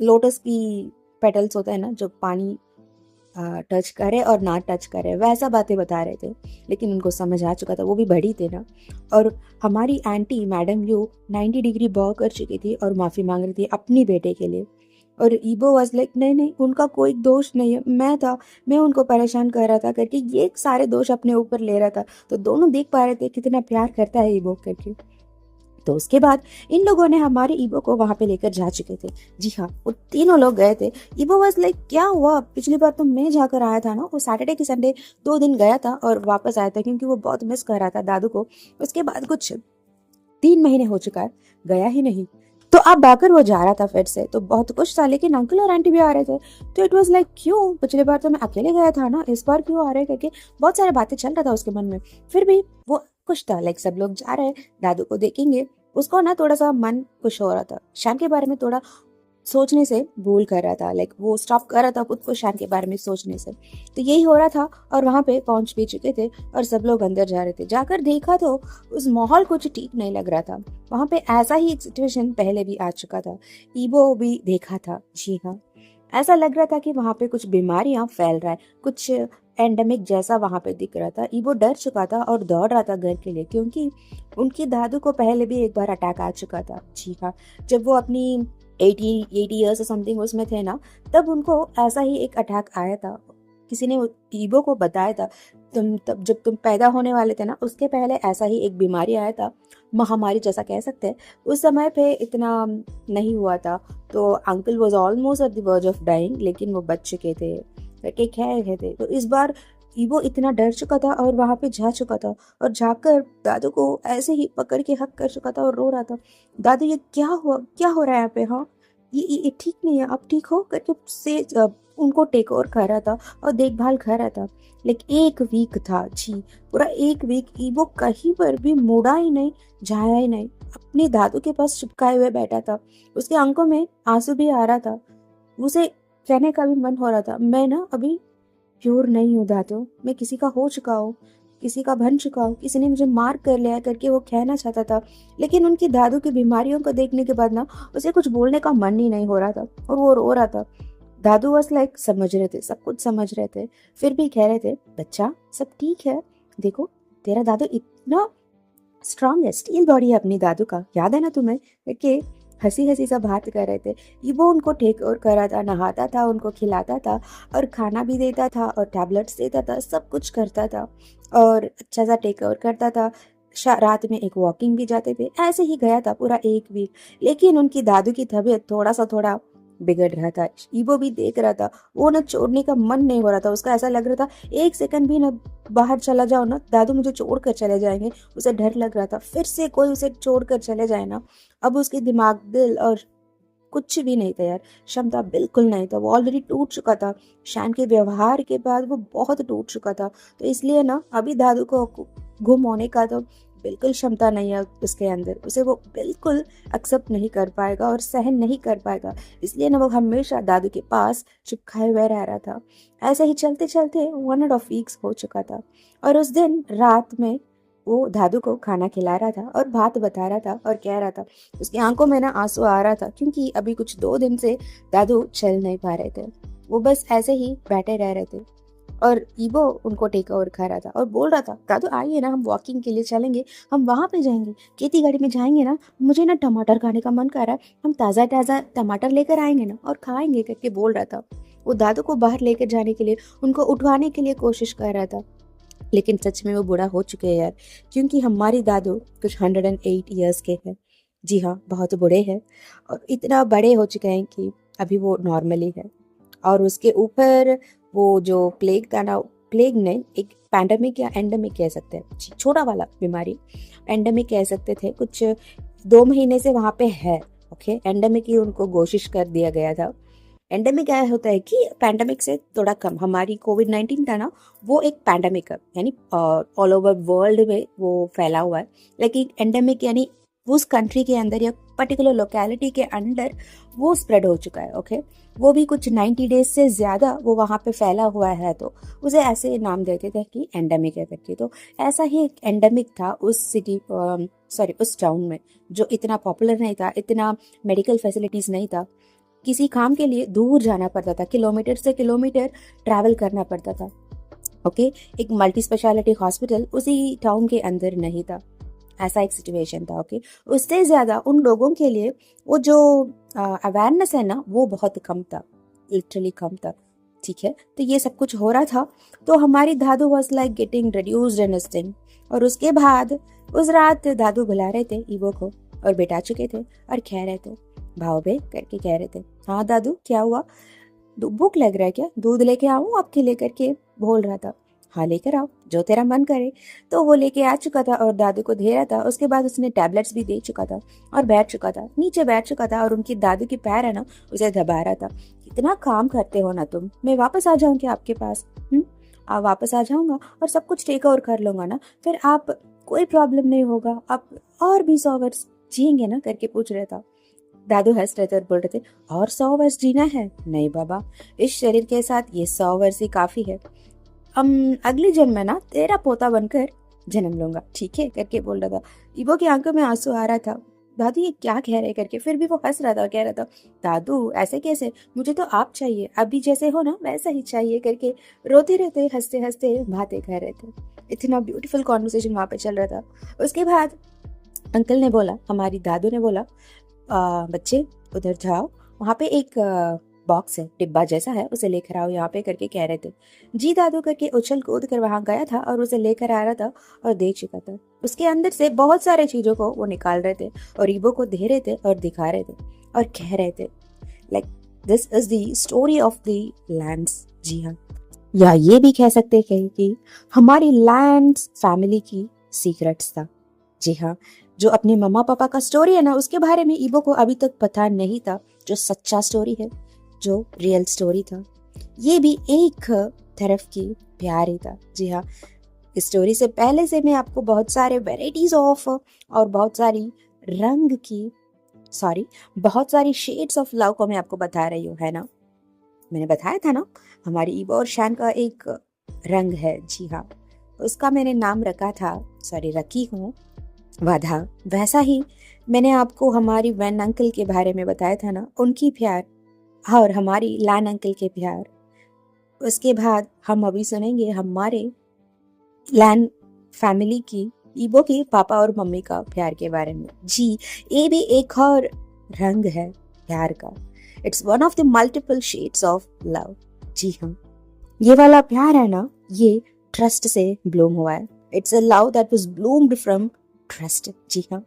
लोटस की पेटल्स होता है ना, जो पानी टच करे और ना टच करे, वैसा बातें बता रहे थे। लेकिन उनको समझ आ चुका था, वो भी बड़ी थे ना। और हमारी आंटी मैडम यू 90 डिग्री बॉ कर चुकी थी और माफ़ी मांग रही थी अपनी बेटे के लिए। और ईबो वाज लाइक नहीं नहीं, उनका कोई दोष नहीं है, मैं उनको परेशान कर रहा था करके ये सारे दोष अपने ऊपर ले रहा था। तो दोनों देख पा रहे थे कितना प्यार करता है ईबो करके। तो उसके बाद इन लोगों ने हमारे ईबो को वहां पे लेकर जा चुके थे। जी हाँ, वो तीनों लोग गए थे। ईबो वाज लाइक क्या हुआ, पिछली बार तो मैं जाकर आया था ना, वो सैटरडे की संडे 2 दिन गया था और वापस आया था क्योंकि वो बहुत मिस कर रहा था दादू को। उसके बाद कुछ 3 महीने हो चुका है, गया ही नहीं। तो अब आकर वो जा रहा था फिर से, तो बहुत खुश था। लेकिन अंकल और आंटी भी आ रहे थे, तो इट वाज लाइक क्यों, पिछली बार तो मैं अकेले गया था ना, इस बार क्यों आ रहे करके बहुत सारी बातें चल रहा था उसके मन में। फिर भी वो खुश था, लाइक सब लोग जा रहे हैं, दादू को देखेंगे। उसको ना थोड़ा सा मन खुश हो रहा था, शाम के बारे में थोड़ा सोचने से भूल कर रहा था, लाइक वो स्टॉप कर रहा था खुद को शाम के बारे में सोचने से। तो यही हो रहा था और वहां पे पहुंच भी चुके थे और सब लोग अंदर जा रहे थे। जाकर देखा तो उस माहौल कुछ ठीक नहीं लग रहा था। वहां पे ऐसा ही एक सिचुएशन पहले भी आ चुका था, ईबो भी देखा था। जी हाँ, ऐसा लग रहा था कि वहां पे कुछ बीमारियां फैल रहा है, कुछ एंडेमिक जैसा वहां पे दिख रहा था। ईबो डर चुका था और दौड़ रहा था घर के लिए, क्योंकि उनकी दादू को पहले भी एक बार अटैक आ चुका था। जी हाँ, जब वो अपनी 80 ईयर्स समथिंग उसमें थे ना, तब उनको ऐसा ही एक अटैक आया था। किसी ने ईबो को बताया था, तब जब तुम पैदा होने वाले थे ना, उसके पहले ऐसा ही एक बीमारी आया था, महामारी जैसा कह सकते हैं। उस समय पे इतना नहीं हुआ था, तो uncle was almost at the verge of dying, लेकिन वो बच चुके थे करके कह रहे थे। तो इस बार ईबो इतना डर चुका था और वहां पे जा चुका था और जाकर दादू को ऐसे ही पकड़ के हक कर चुका था और रो रहा था, दादू ये क्या हुआ, क्या हो रहा है यहाँ पे, हाँ ये ठीक नहीं है, आप ठीक हो करके से उनको टेक ओवर कर रहा था और देखभाल कर रहा था। लेकिन 1 वीक था जी, पूरा 1 वीक ईबो कहीं पर भी मुड़ा ही नहीं, जाया ही नहीं, अपने दादू के पास चिपकाए हुए बैठा था। उसके आंखों में आंसू भी आ रहा था, उसे कहने का भी मन हो रहा था, मैं ना अभी प्योर नहीं हूँ दादू, मैं किसी का हो चुका हूँ, किसी का बन चुका हूँ, किसी ने मुझे मार कर लिया करके वो कहना चाहता था। लेकिन उनकी दादू की बीमारियों को देखने के बाद ना उसे कुछ बोलने का मन ही नहीं हो रहा था और वो रो रहा था। दादू वॉज लाइक समझ रहे थे, सब कुछ समझ रहे थे, फिर भी कह रहे थे, बच्चा सब ठीक है, देखो तेरा दादू इतना स्ट्रांग है, स्टील बॉडी है अपनी दादू का, याद है ना तुम्हें, करके हंसी हंसी सा बात कर रहे थे। ये वो उनको टेक ओवर कर रहा था, नहाता था, उनको खिलाता था और खाना भी देता था और टैबलेट्स देता था, सब कुछ करता था और अच्छा सा टेक ओवर करता था। रात में एक वॉकिंग भी जाते थे। ऐसे ही गया था पूरा 1 वीक। लेकिन उनकी दादू की तबीयत थोड़ा बिगड़ रहा था। ईबो भी देख रहा था, वो ना छोड़ने का मन नहीं हो रहा था उसका। ऐसा लग रहा था 1 सेकंड भी ना बाहर चला जाओ ना, दादू मुझे छोड़ कर चले जाएंगे। उसे डर लग रहा था फिर से कोई उसे छोड़ कर चले जाए ना। अब उसके दिमाग, दिल और कुछ भी नहीं था यार, क्षमता बिल्कुल नहीं था, वो ऑलरेडी टूट चुका था। शैन के व्यवहार के बाद वो बहुत टूट चुका था। तो इसलिए ना अभी दादू को गुम होने का तो बिल्कुल क्षमता नहीं है उसके अंदर, उसे वो बिल्कुल एक्सेप्ट नहीं कर पाएगा और सहन नहीं कर पाएगा। इसलिए ना वो हमेशा दादू के पास चिपकाए हुए रह रहा था। ऐसे ही चलते चलते 1.5 वीक्स हो चुका था और उस दिन रात में वो दादू को खाना खिला रहा था और बात बता रहा था और कह रहा था, उसकी आंखों में ना आंसू आ रहा था क्योंकि अभी कुछ 2 दिन से दादू चल नहीं पा रहे थे। वो बस ऐसे ही बैठे रह रहे थे और ईबो उनको टेक ओवर कर रहा था और बोल रहा था, दादू आइए ना, हम वॉकिंग के लिए चलेंगे, हम वहाँ पे जाएंगे, खेती गाड़ी में जाएंगे ना, मुझे ना टमाटर खाने का मन कर रहा है, हम ताज़ा ताज़ा टमाटर लेकर आएंगे ना और खाएंगे, करके बोल रहा था। वो दादू को बाहर लेकर जाने के लिए, उनको उठवाने के लिए कोशिश कर रहा था। लेकिन सच में वो बूढ़ा हो चुके हैं यार, क्योंकि हमारी दादू कुछ 108 ईयर्स के हैं। जी हाँ, बहुत बूढ़े हैं और इतना बड़े हो चुके हैं कि अभी वो नॉर्मली है। और उसके ऊपर वो जो प्लेग था ना, प्लेग नहीं, एक पैंडेमिक या एंडेमिक कह सकते हैं, छोटा वाला बीमारी, एंडेमिक कह सकते थे, कुछ 2 महीने से वहाँ पे है। ओके, एंडेमिक ही उनको घोषित कर दिया गया था। एंडेमिक क्या होता है कि पैंडेमिक से थोड़ा कम, हमारी कोविड-19 था ना, वो एक पैंडेमिक है, यानी ऑल ओवर वर्ल्ड में वो फैला हुआ है। लेकिन एंडेमिक यानी उस कंट्री के अंदर या पर्टिकुलर लोकेलिटी के अंदर वो स्प्रेड हो चुका है। ओके, वो भी कुछ 90 डेज से ज़्यादा वो वहाँ पे फैला हुआ है, तो उसे ऐसे नाम देते थे कि एंडेमिक है करके। तो ऐसा ही एक एंडेमिक था उस सिटी, सॉरी उस टाउन में, जो इतना पॉपुलर नहीं था, इतना मेडिकल फैसिलिटीज़ नहीं था। किसी काम के लिए दूर जाना पड़ता था, किलोमीटर से किलोमीटर ट्रैवल करना पड़ता था। ओके, एक मल्टी स्पेशलिटी हॉस्पिटल उसी टाउन के अंदर नहीं था, ऐसा एक सिचुएशन था। ओके, उससे ज़्यादा उन लोगों के लिए वो जो अवेयरनेस है ना, वो बहुत कम था, लिटरली कम था। ठीक है, तो ये सब कुछ हो रहा था, तो हमारी दादू was like getting reduced in thing. और उसके बाद उस रात दादू बुला रहे थे ईबो को और बैठा चुके थे और कह रहे थे, भाव बे करके कह रहे थे, हाँ दादू क्या हुआ, भूख लग रहा है क्या, दूध लेके आऊं आपके लिए, करके बोल रहा था। हाँ लेकर आओ, जो तेरा मन करे। तो वो लेके आ चुका था और दादू को दे रहा था। उसके बाद उसने टैबलेट्स भी दे चुका था और बैठ चुका था, नीचे बैठ चुका था और उनकी दादू की पैर है ना, उसे दबा रहा था। इतना काम करते हो ना तुम, मैं वापस आ जाऊं क्या आपके पास? आप वापस आ जाऊंगा और सब कुछ टेक ओवर कर लूंगा ना, फिर आप कोई प्रॉब्लम नहीं होगा, आप और भी 100 वर्ष जिएंगे ना, करके पूछ रहा था। दादू हंस रहे थे और बोल रहे थे, और 100 वर्ष जीना है? नहीं बाबा, इस शरीर के साथ ये 100 वर्ष ही काफी है। अगले जन्म में ना तेरा पोता बनकर जन्म लूंगा, ठीक है, करके बोल रहा था। ईबो की आंखों में आंसू आ रहा था, दादू ये क्या कह रहे करके। फिर भी वो हंस रहा था और कह रहा था, दादू ऐसे कैसे, मुझे तो आप चाहिए, अभी जैसे हो ना वैसा ही चाहिए, करके रोते रहते हंसते हंसते बातें कर रहे थे। इतना ब्यूटीफुल कॉन्वर्सेशन वहाँ पे चल रहा था। उसके बाद अंकल ने बोला, हमारी दादू ने बोला, बच्चे उधर जाओ, वहाँ पे एक बॉक्स है, डिब्बा जैसा है, उसे लेकर आओ यहाँ पे, करके कह रहे थे। जी दादू करके उछल कूद कर वहाँ गया था और उसे लेकर आ रहा था और दे चुका था। उसके अंदर से बहुत सारे चीजों को वो निकाल रहे थे और ईबो को दे रहे थे और दिखा रहे थे और कह रहे थे, like this is the story of the lands. जी हाँ, या ये भी कह सकते हैं कि हमारी लैंड्स फैमिली की सीक्रेट्स था। जी हाँ, जो अपने मम्मा पापा का स्टोरी है ना, उसके बारे में ईबो को अभी तक पता नहीं था, जो सच्चा स्टोरी है, जो रियल स्टोरी था। ये भी एक तरफ की प्यार ही था। जी हाँ, इस स्टोरी से पहले से मैं आपको बहुत सारे वेराइटीज ऑफ और बहुत सारी रंग की बहुत सारी शेड्स ऑफ लव को मैं आपको बता रही हूँ, है ना। मैंने बताया था ना, हमारी ईबो और शान का एक रंग है। जी हाँ, उसका मैंने नाम रखी हूँ वादा। वैसा ही मैंने आपको हमारी वैन अंकल के बारे में बताया था ना, उनकी प्यार, और हमारी लैन अंकल के प्यार। उसके बाद हम अभी सुनेंगे हमारे लैन फैमिली की, ईबो की पापा और मम्मी का प्यार के बारे में। जी, ये भी एक और रंग है प्यार का। It's one of the multiple shades of love. जी हाँ, ये वाला प्यार है ना, ये ट्रस्ट से ब्लूम हुआ है। It's a love that was bloomed from trust. जी हाँ,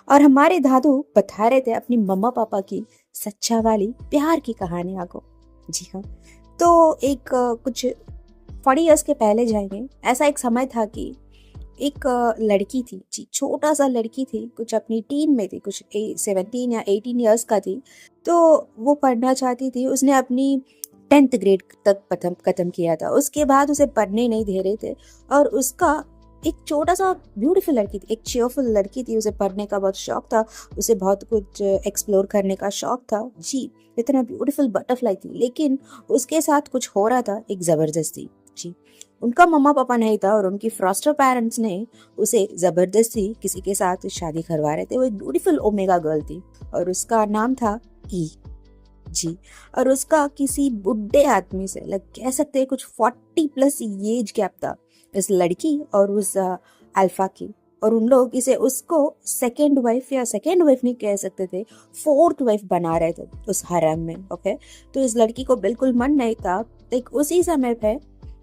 और हमारे दादू बता रहे थे अपनी मम्मा पापा की सच्चा वाली प्यार की कहानियां को। जी हाँ, तो एक कुछ 40 इयर्स के पहले जाएंगे। ऐसा एक समय था कि एक लड़की थी जी, छोटा सा लड़की थी, कुछ अपनी टीन में थी, कुछ 17 या 18 इयर्स का थी। तो वो पढ़ना चाहती थी। उसने अपनी 10th ग्रेड तक खत्म किया था। उसके बाद उसे पढ़ने नहीं दे रहे थे, और उसका एक छोटा सा ब्यूटीफुल लड़की थी, एक चेयरफुल लड़की थी। उसे पढ़ने का बहुत शौक था, उसे बहुत कुछ एक्सप्लोर करने का शौक था। जी, इतना ब्यूटीफुल बटरफ्लाई थी, लेकिन उसके साथ कुछ हो रहा था, एक जबरदस्ती। जी, उनका मम्मा पापा नहीं था और उनकी फॉस्टर पेरेंट्स ने उसे जबरदस्ती किसी के साथ शादी करवा रहे थे। वो एक ब्यूटीफुल ओमेगा गर्ल थी और उसका नाम था ई। जी, और उसका किसी बुढ़े आदमी से, कह सकते हैं कुछ 40+ एज गैप था इस लड़की और उस अल्फा की। और उन लोग इसे उसको सेकेंड वाइफ नहीं कह सकते थे, 4th वाइफ बना रहे थे उस हरम में। ओके, तो इस लड़की को बिल्कुल मन नहीं था। एक उसी समय पे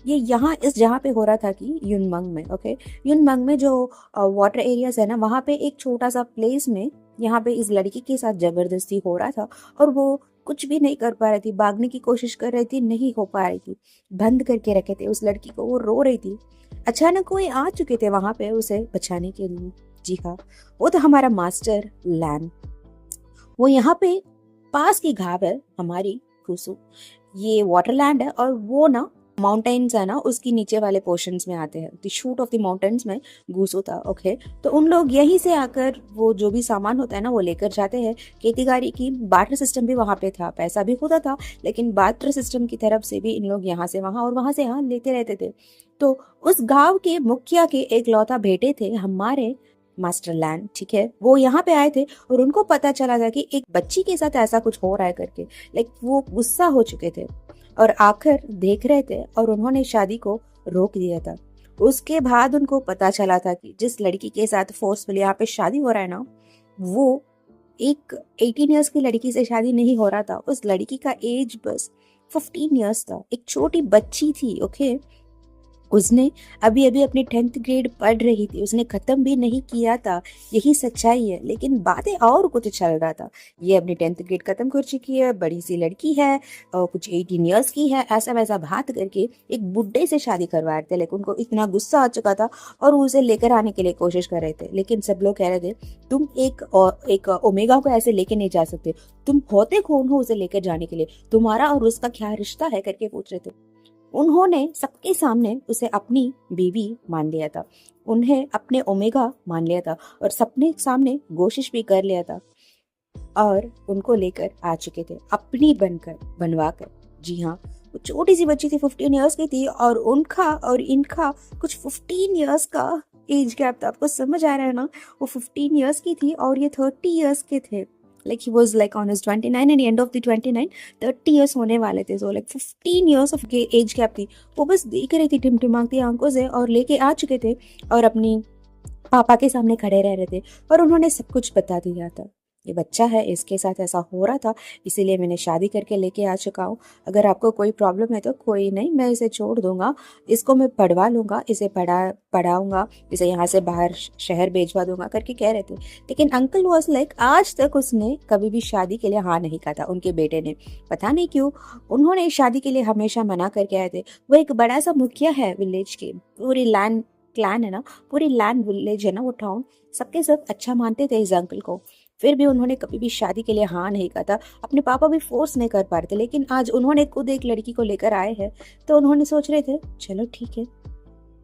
ये जहाँ पे हो रहा था कि युनमंग में। ओके, युनमंग में जो वाटर एरियाज है ना, वहाँ पे एक छोटा सा प्लेस में यहाँ पे इस लड़की के साथ जबरदस्ती हो रहा था, और वो कुछ भी नहीं कर पा रही थी, भागने की कोशिश कर रही थी, नहीं हो पा रही थी। बंद करके रखे थे उस लड़की को, वो रो रही थी। अचानक कोई आ चुके थे वहां पे उसे बचाने के लिए। जी हाँ, वो तो हमारा मास्टर लैन। वो यहाँ पे पास की घाव है हमारी कुसु, ये वाटरलैंड है, और वो ना माउंटेन्स है ना, उसकी नीचे वाले पोर्शंस में आते हैं। The shoot of the mountains में घुसो था। ओके, तो उन लोग यहीं से आकर वो जो भी सामान होता है ना, वो लेकर जाते हैं। खेतीबाड़ी की बार्टर सिस्टम भी वहां पे था, पैसा भी होता था, लेकिन बार्टर सिस्टम की तरफ से भी इन लोग यहाँ से वहां और वहां से यहाँ लेते रहते थे। तो उस गांव के मुखिया के एक लौता बेटे थे हमारे मास्टर लैंड। ठीक है, वो यहाँ पे आए थे और उनको पता चला था कि एक बच्ची के साथ ऐसा कुछ हो रहा है करके। वो गुस्सा हो चुके थे और आकर देख रहे थे, और उन्होंने शादी को रोक दिया था। उसके बाद उनको पता चला था कि जिस लड़की के साथ फोर्सफुली यहाँ पे शादी हो रहा है ना, वो एक 18 इयर्स की लड़की से शादी नहीं हो रहा था। उस लड़की का एज बस 15 इयर्स था, एक छोटी बच्ची थी। ओके, उसने अभी अभी अपनी 10th ग्रेड पढ़ रही थी, उसने खत्म भी नहीं किया था, यही सच्चाई है। लेकिन बातें और कुछ चल रहा था। ये अपनी 10th ग्रेड खत्म कर चुकी है, बड़ी सी लड़की है और कुछ 18 इयर्स की है, ऐसा वैसा बात करके एक बुड्ढे से शादी करवा रहे थे। लेकिन उनको इतना गुस्सा आ चुका था और वो उसे लेकर आने के लिए कोशिश कर रहे थे। लेकिन सब लोग कह रहे थे, तुम एक ओमेगा को ऐसे लेके नहीं जा सकते, तुम होते कौन हो उसे लेकर जाने के लिए, तुम्हारा और उसका क्या रिश्ता है करके पूछ रहे थे। उन्होंने सबके सामने उसे अपनी बीवी मान लिया था, उन्हें अपने ओमेगा मान लिया था, और सबने सामने कोशिश भी कर लिया था, और उनको लेकर आ चुके थे अपनी बनवाकर। जी हाँ, वो छोटी सी बच्ची थी, 15 इयर्स की थी, और उनका और इनका कुछ 15 इयर्स का एज गैप था। आपको समझ आ रहा है ना, वो 15 इयर्स की थी और ये 30 इयर्स के थे। he was on his 29 and the end of the 29 30 years होने वाले थे। 15 years of एज गैप थी। वो बस देख रही थी टिमटिमाती आंखों से, और लेके आ चुके थे और अपनी पापा के सामने खड़े रह रहे थे, और उन्होंने सब कुछ बता दिया था। ये बच्चा है, इसके साथ ऐसा हो रहा था, इसीलिए मैंने शादी करके लेके आ चुका हूँ। अगर आपको कोई प्रॉब्लम है तो कोई नहीं, मैं इसे छोड़ दूंगा, इसको मैं पढ़वा लूंगा, इसे पढ़ाऊंगा, इसे यहाँ से बाहर शहर भेजवा दूंगा करके कह रहे थे। लेकिन अंकल वॉज आज तक उसने कभी भी शादी के लिए हाँ नहीं कहा था। उनके बेटे ने, पता नहीं क्यों, उन्होंने शादी के लिए हमेशा मना करके आए थे। वो एक बड़ा सा मुखिया है विलेज के, पूरी क्लैन है ना, पूरी लैंड विलेज है ना, वो टाउन, सबके सब अच्छा मानते थे इस अंकल को। फिर भी उन्होंने कभी भी शादी के लिए हाँ नहीं कहा था। अपने पापा भी फोर्स नहीं कर पा रहे थे, लेकिन आज उन्होंने खुद एक लड़की को लेकर आए हैं, तो उन्होंने सोच रहे थे चलो ठीक है,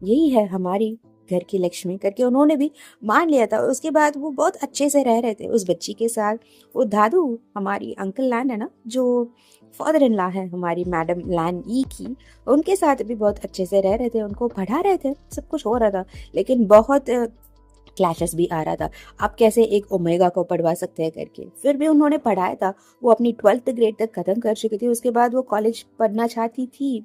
यही है हमारी घर की लक्ष्मी करके उन्होंने भी मान लिया था। उसके बाद वो बहुत अच्छे से रह रहे थे उस बच्ची के साथ। वो दादू, हमारी अंकल लैन है ना, जो फादर इन लॉ है हमारी मैडम लैन ई की, उनके साथ भी बहुत अच्छे से रह रहे थे, उनको पढ़ा रहे थे, सब कुछ हो रहा था। लेकिन बहुत क्लैशेस भी आ रहा था, आप कैसे एक ओमेगा को पढ़वा सकते हैं करके। फिर भी उन्होंने पढ़ाया था। वो अपनी 12th ग्रेड तक खत्म कर चुकी थी। उसके बाद वो कॉलेज पढ़ना चाहती थी,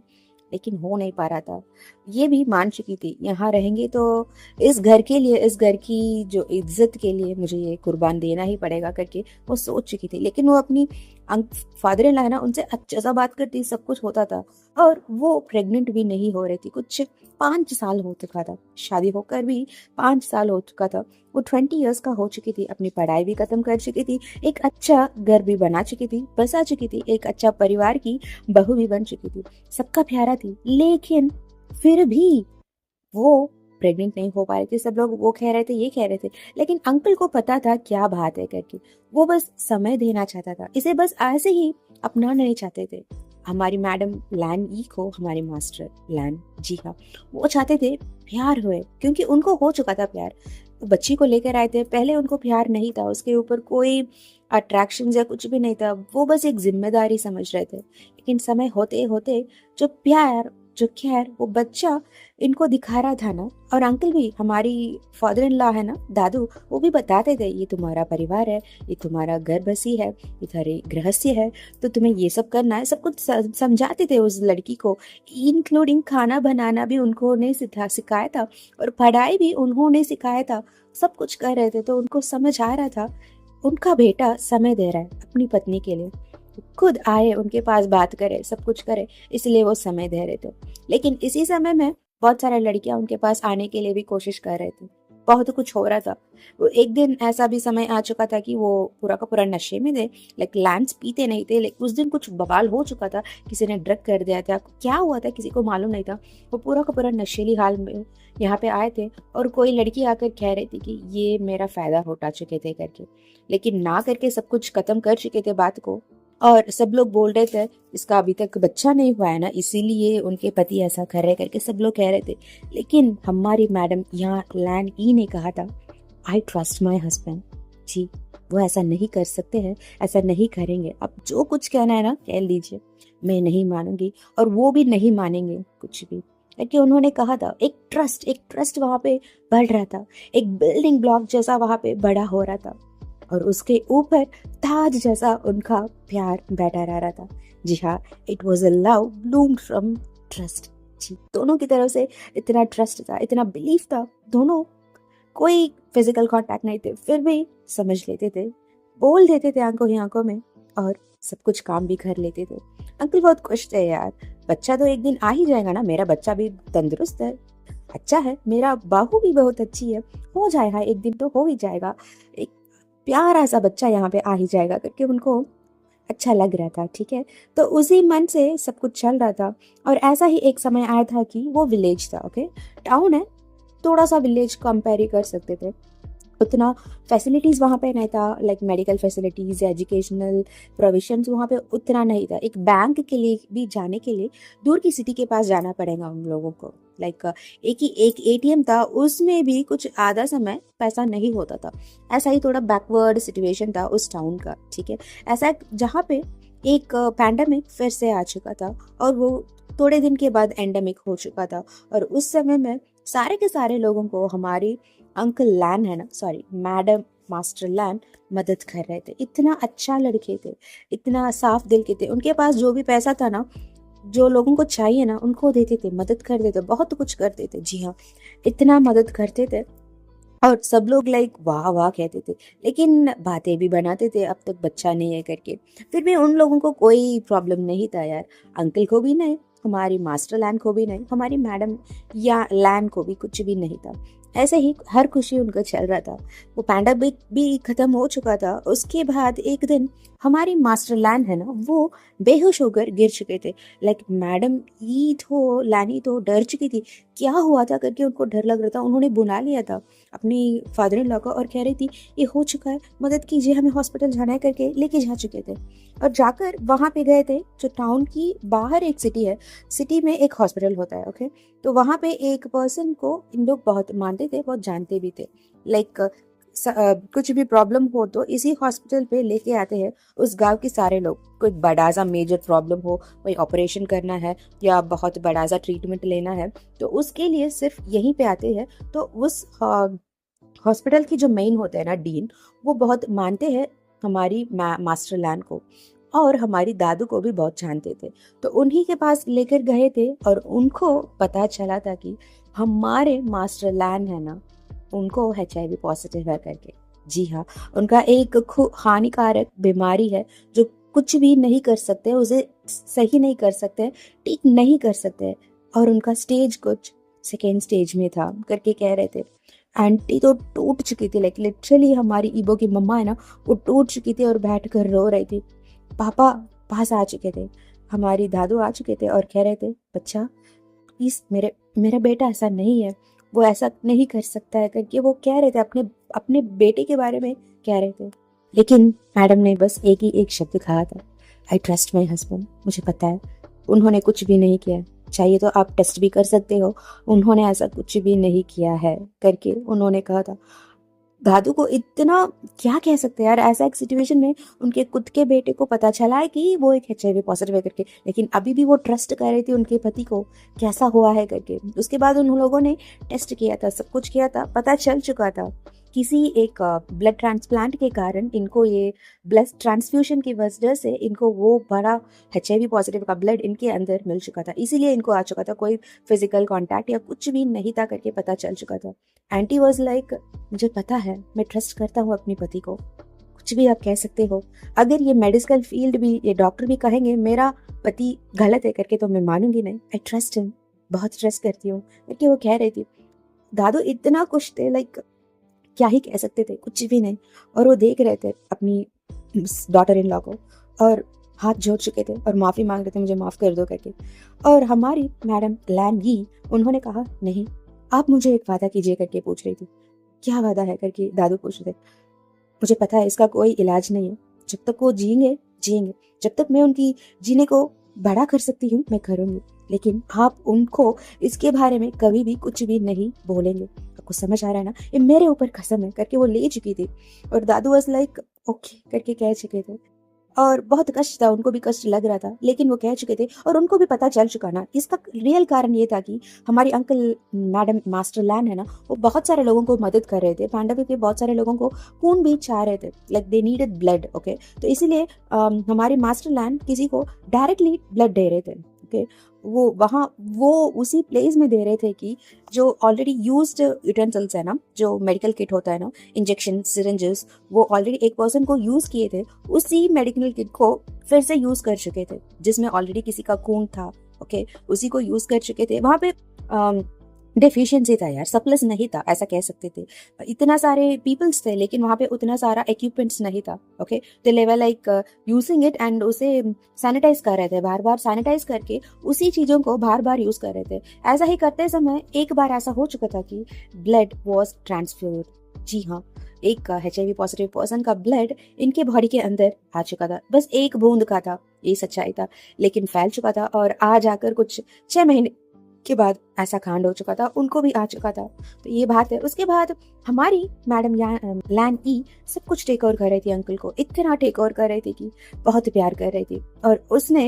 लेकिन हो नहीं पा रहा था। ये भी मान चुकी थी यहाँ रहेंगे तो इस घर के लिए, इस घर की जो इज्जत के लिए मुझे ये कुर्बान देना ही पड़ेगा करके वो सोच चुकी थी। लेकिन वो अपनी फादर इन लॉ है ना, उनसे अच्छा सा बात करती, सब कुछ होता था। और वो प्रेग्नेंट भी नहीं हो रही थी, कुछ 5 साल हो चुका था, शादी होकर भी 5 साल हो चुका था। वो 20 ईयर्स का हो चुकी थी, अपनी पढ़ाई भी खत्म कर चुकी थी, एक अच्छा घर भी बना चुकी थी, बसा चुकी थी, एक अच्छा परिवार की बहू भी बन चुकी थी, सबका प्यारा थी। लेकिन फिर भी वो प्रेग्नेंट नहीं हो पा रही थी। सब लोग वो कह रहे थे, ये कह रहे थे, लेकिन अंकल को पता था क्या बात है करके। वो बस समय देना चाहता था, इसे बस ऐसे ही अपनाना नहीं चाहते थे। हमारी मैडम लैन ई को, हमारी मास्टर लैन, जी हाँ, वो चाहते थे प्यार हुए, क्योंकि उनको हो चुका था प्यार। वो बच्ची को लेकर आए थे, पहले उनको प्यार नहीं था, उसके ऊपर कोई अट्रैक्शन या कुछ भी नहीं था, वो बस एक जिम्मेदारी समझ रहे थे। लेकिन समय होते होते जो प्यार, जो खैर वो बच्चा इनको दिखा रहा था ना, और अंकल भी, हमारी फादर इन लॉ है ना, दादू, वो भी बताते थे ये तुम्हारा परिवार है, ये तुम्हारा घर बसी है, ये तुम्हारी गृहस्थी है, तो तुम्हें ये सब करना है, सब कुछ समझाते थे उस लड़की को। इंक्लूडिंग खाना बनाना भी उन्होंने सिखाया था, और पढ़ाई भी उन्होंने सिखाया था। सब कुछ कर रहे थे, तो उनको समझ आ रहा था उनका बेटा समय दे रहा है अपनी पत्नी के लिए, खुद आए उनके पास, बात करे, सब कुछ करे, इसलिए वो समय दे रहे थे। लेकिन इसी समय में बहुत सारे लड़कियां उनके पास आने के लिए भी कोशिश कर रहे थे, बहुत कुछ हो रहा था। वो एक दिन ऐसा भी समय आ चुका था कि वो पूरा का पूरा नशे में थे, लाइक लैंस पीते नहीं थे, लेकिन उस दिन कुछ बवाल हो चुका था, किसी ने ड्रग कर दिया था, क्या हुआ था किसी को मालूम नहीं था। वो पूरा का पूरा नशेली हाल में यहाँ पे आए थे, और कोई लड़की आकर कह रही थी कि ये मेरा फायदा उठा चुके थे करके, लेकिन ना करके सब कुछ खत्म कर चुके थे बात को। और सब लोग बोल रहे थे इसका अभी तक बच्चा नहीं हुआ है ना, इसीलिए उनके पति ऐसा कर रहे करके सब लोग कह रहे थे। लेकिन हमारी मैडम यहाँ लैन ई ने कहा था, आई ट्रस्ट माई हस्बैंड, जी वो ऐसा नहीं कर सकते हैं, ऐसा नहीं करेंगे, अब जो कुछ कहना है ना कह लीजिए, मैं नहीं मानूंगी, और वो भी नहीं मानेंगे कुछ भी। क्योंकि उन्होंने कहा था एक ट्रस्ट वहां पे बढ़ रहा था, एक बिल्डिंग ब्लॉक जैसा वहां पे बड़ा हो रहा था, और उसके ऊपर ताज जैसा उनका प्यार बैठा रह रहा था। जी हाँ, it was a love bloomed from trust. जी, दोनों की तरफ से इतना ट्रस्ट था, इतना बिलीफ था, दोनों, कोई फिजिकल कांटेक्ट नहीं थे, फिर भी समझ लेते थे, बोल देते थे आंखों ही आंखों में, और सब कुछ काम भी कर लेते थे। अंकल बहुत खुश थे यार, बच्चा तो एक दिन आ ही जाएगा ना, मेरा बच्चा भी तंदुरुस्त है, अच्छा है, मेरा बहू भी बहुत अच्छी है, हो जाएगा एक दिन तो हो ही जाएगा, एक प्यारा सा बच्चा यहाँ पे आ ही जाएगा करके उनको अच्छा लग रहा था। ठीक है, तो उसी मन से सब कुछ चल रहा था। और ऐसा ही एक समय आया था कि वो विलेज था, ओके, टाउन है, थोड़ा सा विलेज कंपेयर ही कर सकते थे। उतना फैसिलिटीज़ वहाँ पे नहीं था, लाइक मेडिकल फैसिलिटीज़ या एजुकेशनल प्रोविजंस वहाँ पे उतना नहीं था। एक बैंक के लिए भी जाने के लिए दूर की सिटी के पास जाना पड़ेगा उन लोगों को, लाइक एक एटीएम था, उसमें भी कुछ आधा समय पैसा नहीं होता था। ऐसा ही थोड़ा बैकवर्ड सिचुएशन था उस टाउन का। ठीक है, ऐसा जहाँ पे एक पैंडमिक फिर से आ चुका था, और वो थोड़े दिन के बाद एंडेमिक हो चुका था, और उस समय में सारे के सारे लोगों को हमारी अंकल लैन है ना, सॉरी मैडम मास्टर लैन मदद कर रहे थे। इतना अच्छा लड़के थे, इतना साफ दिल के थे, उनके पास जो भी पैसा था ना, जो लोगों को चाहिए ना, उनको देते थे, मदद करते थे, बहुत कुछ करते थे। जी हाँ, इतना मदद करते थे, और सब लोग लाइक वाह वाह कहते थे, लेकिन बातें भी बनाते थे अब तक बच्चा नहीं है करके। फिर भी उन लोगों को कोई प्रॉब्लम नहीं था यार, अंकल को भी नहीं, हमारी मास्टर लैन को भी नहीं, हमारी मैडम या लैन को भी कुछ भी नहीं था। ऐसे ही हर खुशी उनका चल रहा था। वो पैंडेमिक भी खत्म हो चुका था। उसके बाद एक दिन हमारी मास्टर लैन है ना, वो बेहोश होकर गिर चुके थे। लाइक मैडम ई तो लैनी तो डर चुकी थी, क्या हुआ था करके उनको डर लग रहा था। उन्होंने बुला लिया था अपनी फादर इन लॉ को और कह रही थी ये हो चुका है, मदद कीजिए, हमें हॉस्पिटल जाना है करके लेके जा चुके थे। और जाकर वहाँ पे गए थे, जो टाउन की बाहर एक सिटी है, सिटी में एक हॉस्पिटल होता है, ओके। तो वहाँ पे एक पर्सन को इन लोग बहुत मानते थे, बहुत जानते भी थे। लाइक कुछ भी प्रॉब्लम हो तो इसी हॉस्पिटल पे लेके आते हैं उस गांव के सारे लोग। कोई बड़ा सा मेजर प्रॉब्लम हो, कोई ऑपरेशन करना है या बहुत बड़ा सा ट्रीटमेंट लेना है, तो उसके लिए सिर्फ यहीं पे आते हैं। तो उस हॉस्पिटल की जो मेन होते हैं ना, डीन, वो बहुत मानते हैं हमारी मास्टर लैन को, और हमारी दादू को भी बहुत जानते थे। तो उन्हीं के पास लेकर गए थे और उनको पता चला था कि हमारे मास्टर लैन है ना, उनको HIV पॉजिटिव है करके। जी हाँ, उनका एक हानिकारक बीमारी है जो कुछ भी नहीं कर सकते, उसे सही नहीं कर सकते, ठीक नहीं कर सकते। और उनका स्टेज कुछ सेकेंड स्टेज में था करके कह रहे थे। आंटी तो टूट चुकी थी, लाइक लिटरली हमारी ईबो की मम्मा है ना, वो टूट चुकी थी और बैठ कर रो रही थी। पापा पास आ चुके थे, हमारी दादू आ चुके थे और कह रहे थे बच्चा प्लीज, मेरा बेटा ऐसा नहीं है, वो ऐसा नहीं कर सकता है करके वो कह रहे थे, अपने अपने बेटे के बारे में कह रहे थे। लेकिन मैडम ने बस एक ही एक शब्द कहा था, आई ट्रस्ट माई हस्बैंड। मुझे पता है उन्होंने कुछ भी नहीं किया, चाहिए तो आप टेस्ट भी कर सकते हो, उन्होंने ऐसा कुछ भी नहीं किया है करके उन्होंने कहा था। दादू को इतना क्या कह सकते हैं यार, ऐसा एक सिचुएशन में उनके खुद के बेटे को पता चला है कि वो एक HIV पॉजिटिव है करके, लेकिन अभी भी वो ट्रस्ट कर रही थी उनके पति को कैसा हुआ है करके। उसके बाद उन लोगों ने टेस्ट किया था, सब कुछ किया था, पता चल चुका था किसी एक ब्लड ट्रांसप्लांट के कारण इनको, ये ब्लड ट्रांसफ्यूजन की वजह से इनको वो बड़ा HIV पॉजिटिव का ब्लड इनके अंदर मिल चुका था, इसीलिए इनको आ चुका था। कोई फिजिकल कांटेक्ट या कुछ भी नहीं था करके पता चल चुका था। आंटी वाज लाइक मुझे पता है, मैं ट्रस्ट करता हूँ अपने पति को, कुछ भी आप कह सकते हो। अगर ये मेडिकल फील्ड भी, ये डॉक्टर भी कहेंगे मेरा पति गलत है करके, तो मैं मानूंगी नहीं। आई ट्रस्ट हिम, बहुत ट्रस्ट करती हूँ करके वो कह रही थी। दादू इतना खुश थे, लाइक क्या ही कह सकते थे, कुछ भी नहीं। और वो देख रहे थे अपनी डॉटर इन लॉ को और हाथ जोड़ चुके थे और माफ़ी मांग रहे थे, मुझे माफ़ कर दो करके। और हमारी मैडम लैन यी, उन्होंने कहा नहीं, आप मुझे एक वादा कीजिए करके पूछ रही थी। क्या वादा है करके दादू पूछ रहे थे। मुझे पता है इसका कोई इलाज नहीं है, जब तक वो जिएंगे जिएंगे, जब तक मैं उनकी जीने को बड़ा कर सकती हूँ मैं करूँगी, लेकिन आप उनको इसके बारे में कभी भी कुछ भी नहीं बोलेंगे। आपको समझ आ रहा है ना, ये मेरे ऊपर कसम है करके वो ले चुकी थी। और दादू वाज लाइक ओके करके कह चुके थे। और बहुत कष्ट था, उनको भी कष्ट लग रहा था, लेकिन वो कह चुके थे और उनको भी पता चल चुका ना। इसका रियल कारण ये था कि हमारी अंकल मैडम मास्टर लैन है ना, वो बहुत सारे लोगों को मदद कर रहे थे। पैंडेमिक में बहुत सारे लोगों को खून भी चाह रहे थे, like they needed blood, okay. तो इसीलिए हमारे मास्टर लैन किसी को डायरेक्टली ब्लड दे रहे थे, ओके। वो उसी प्लेस में दे रहे थे कि जो ऑलरेडी यूज्ड यूटेंसिल्स है ना, जो मेडिकल किट होता है ना, इंजेक्शन सिरिंजेस, वो ऑलरेडी एक पर्सन को यूज किए थे, उसी मेडिकल किट को फिर से यूज कर चुके थे जिसमें ऑलरेडी किसी का खून था, ओके। उसी को यूज कर चुके थे। वहां पे डेफिशिएंसी था यार, सरप्लस नहीं था, ऐसा कह सकते थे। इतना सारे पीपल्स थे लेकिन वहां पे उतना सारा इक्विपमेंट्स नहीं था, ओके। तो level like using it and उसे सैनिटाइज कर रहे थे, बार बार सैनिटाइज करके उसी चीजों को बार बार यूज कर रहे थे। ऐसा ही करते समय एक बार ऐसा हो चुका था कि ब्लड वॉज ट्रांसफ्यूर्ड। जी हाँ, एक HIV पॉजिटिव पर्सन का ब्लड इनके बॉडी के अंदर आ चुका था, बस एक बूंद का था, ये सच्चाई था, लेकिन फैल चुका था। और आज आकर कुछ 6 महीने के बाद ऐसा कांड हो चुका था, उनको भी आ चुका था। तो ये बात है। उसके बाद हमारी मैडम लैन ई सब कुछ टेक ओवर कर रही थी, अंकल को इतना टेक ओवर कर रही थी कि बहुत प्यार कर रही थी। और उसने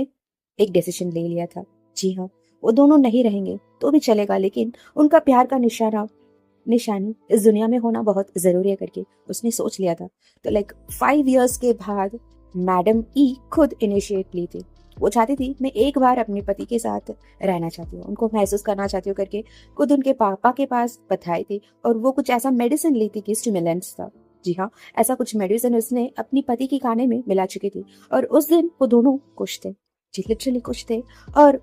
एक डिसीजन ले लिया था। जी हाँ, वो दोनों नहीं रहेंगे तो भी चलेगा, लेकिन उनका प्यार का निशानी इस दुनिया में होना बहुत जरूरी है करके उसने सोच लिया था। तो लाइक 5 years के बाद मैडम ई खुद इनिशिएट ली थी। वो चाहती थी मैं एक बार अपने पति के साथ रहना चाहती हूँ, उनको महसूस करना चाहती हूँ करके खुद उनके पापा के पास बताई थी। और वो कुछ ऐसा मेडिसिन ली थी कि स्टिमुलेंट्स था। जी हाँ, ऐसा कुछ मेडिसिन उसने अपनी पति के खाने में मिला चुकी थी। और उस दिन वो दोनों खुश थे, जी लिटरली खुश थे। और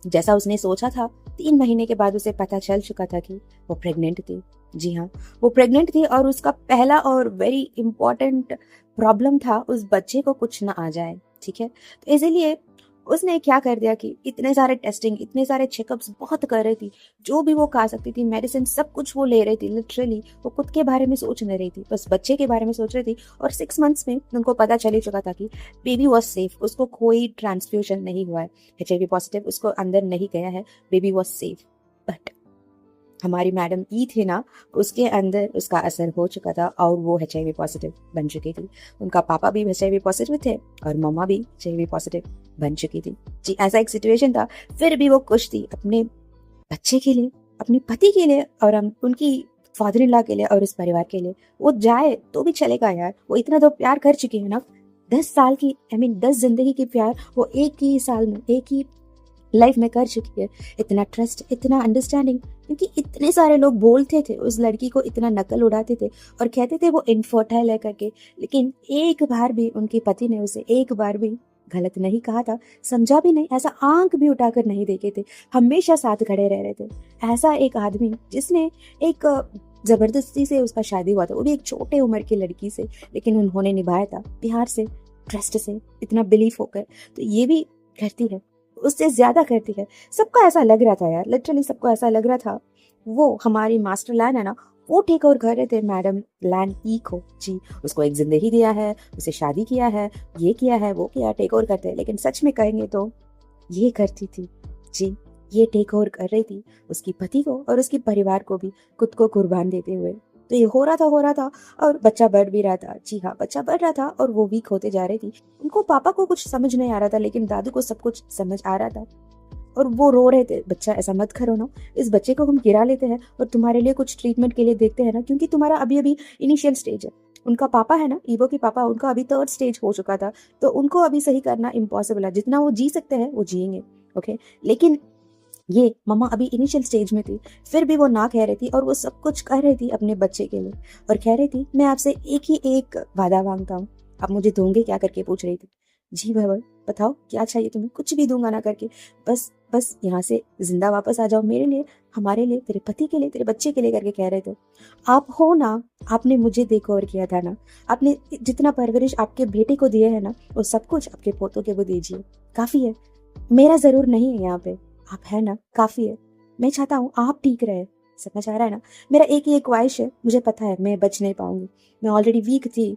जैसा उसने सोचा था, 3 महीने के बाद उसे पता चल चुका था कि वो प्रेग्नेंट थी। जी हाँ, वो प्रेग्नेंट थी और उसका पहला और वेरी इंपॉर्टेंट प्रॉब्लम था उस बच्चे को कुछ ना आ जाए। ठीक है, तो इसीलिए उसने क्या कर दिया कि इतने सारे टेस्टिंग, इतने सारे चेकअप्स बहुत कर रही थी, जो भी वो खा सकती थी, मेडिसिन सब कुछ वो ले रही थी। लिटरली वो खुद के बारे में सोच नहीं रही थी, बस बच्चे के बारे में सोच रही थी। और 6 मंथ्स में उनको पता चल ही चुका था कि बेबी वॉज सेफ, उसको कोई ट्रांसफ्यूजन नहीं हुआ है, HIV पॉजिटिव उसको अंदर नहीं गया है, बेबी वॉज सेफ। बट हमारी मैडम ई थी ना, उसके अंदर उसका असर हो चुका था और वो HIV पॉजिटिव बन चुकी थी। उनका पापा भी HIV पॉजिटिव थे और मम्मा भी HIV पॉजिटिव बन चुकी थी। जी, ऐसा एक सिचुएशन था। फिर भी वो खुश थी अपने बच्चे के लिए, अपने पति के लिए और उनकी फादर इन लॉ के लिए और उस परिवार के लिए। वो जाए तो भी चलेगा यार, वो इतना तो प्यार कर चुकी है ना। 10 साल की 10 जिंदगी की प्यार वो एक ही साल में, एक ही लाइफ में कर चुकी है। इतना ट्रस्ट, इतना अंडरस्टैंडिंग, क्योंकि इतने सारे लोग बोलते थे उस लड़की को, इतना नकल उड़ाते थे और कहते थे वो इनफर्टाइल है करके, लेकिन एक बार भी उनके पति ने उसे एक बार भी गलत नहीं कहा था, समझा भी नहीं, ऐसा आंख भी उठाकर नहीं देखे थे, हमेशा साथ खड़े रह रहे थे। ऐसा एक आदमी जिसने एक जबरदस्ती से उसका शादी हुआ था, वो भी एक छोटे उम्र की लड़की से, लेकिन उन्होंने निभाया था प्यार से, ट्रस्ट से, इतना बिलीफ होकर। तो ये भी करती है, उससे ज्यादा करती है। सबको ऐसा लग रहा था यार, लिटरली सबको ऐसा लग रहा था वो हमारी मास्टर लैन है ना, वो टेक ओवर कर रहे थे मैडम लैन ई को। जी, उसको एक जिंदगी दिया है, उसे शादी किया है, ये किया है, वो किया, टेक ओवर करते हैं। लेकिन सच में कहेंगे तो ये करती थी। जी, ये टेक ओवर कर रही थी उसकी पति को और उसके परिवार को भी, खुद को कुर्बान देते हुए। तो ये हो रहा था और बच्चा बढ़ भी रहा था। जी हाँ, बच्चा बढ़ रहा था और वो वीक होते जा रही थी। उनको पापा को कुछ समझ नहीं आ रहा था, लेकिन दादू को सब कुछ समझ आ रहा था और वो रो रहे थे, बच्चा ऐसा मत करो ना, इस बच्चे को हम गिरा लेते हैं और तुम्हारे लिए कुछ ट्रीटमेंट के लिए देखते हैं ना, क्योंकि तुम्हारा अभी अभी इनिशियल स्टेज है। उनका पापा है ना, ईवो के पापा, उनका अभी 3rd स्टेज हो चुका था, तो उनको अभी सही करना इम्पॉसिबल है। जितना वो जी सकते हैं वो जिएंगे, ओके। लेकिन ये मम्मा अभी इनिशियल स्टेज में थी, फिर भी वो ना कह रही थी और वो सब कुछ कर रही थी अपने बच्चे के लिए। और कह रही थी मैं आपसे एक ही एक वादा मांगता हूँ, आप मुझे दोगे क्या करके पूछ रही थी। जी बाबा, बताओ क्या चाहिए तुम्हें, कुछ भी दूंगा ना करके, बस बस यहाँ से जिंदा वापस आ जाओ, मेरे लिए, हमारे लिए, तेरे पति के लिए, तेरे बच्चे के लिए करके कह रहे थे। आप हो ना, आपने मुझे देखो और किया था ना, आपने जितना परवरिश आपके बेटे को दिए है ना, वो सब कुछ आपके पोतों के वो दीजिए, काफी है। मेरा जरूर नहीं है यहाँ पे, आप है ना, काफी है। मैं चाहता हूँ आप ठीक रहे, समझ आ रहा है ना। मेरा एक ही एक ख्वाहिश है, मुझे पता है मैं बच नहीं पाऊंगी, मैं ऑलरेडी वीक थी,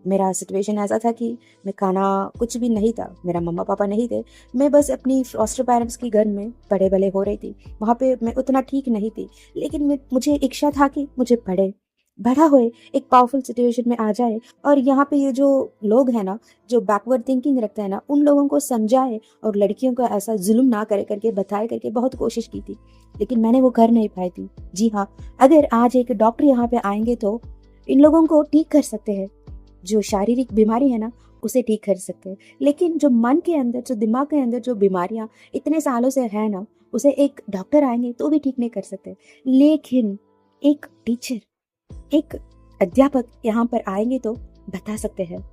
मेरा सिचुएशन ऐसा था कि मैं खाना कुछ भी नहीं था, मेरा मम्मा पापा नहीं थे, मैं बस अपनी फॉस्टर पेरेंट्स की घर में बड़े भले हो रही थी, वहाँ पे मैं उतना ठीक नहीं थी। लेकिन मुझे इच्छा था कि मुझे बड़ा होए, एक पावरफुल सिचुएशन में आ जाए और यहाँ पे ये जो लोग हैं ना, जो बैकवर्ड थिंकिंग रखते हैं ना, उन लोगों को समझाए और लड़कियों को ऐसा जुल्म ना करे करके बताए करके बहुत कोशिश की थी, लेकिन मैंने वो कर नहीं पाई थी। जी हाँ, अगर आज एक डॉक्टर यहाँ पे आएंगे तो इन लोगों को ठीक कर सकते हैं, जो शारीरिक बीमारी है ना उसे ठीक कर सकते हैं, लेकिन जो मन के अंदर, जो दिमाग के अंदर जो बीमारियां इतने सालों से है ना, उसे एक डॉक्टर आएंगे तो भी ठीक नहीं कर सकते। लेकिन एक टीचर, एक अध्यापक यहाँ पर आएंगे तो बता सकते हैं।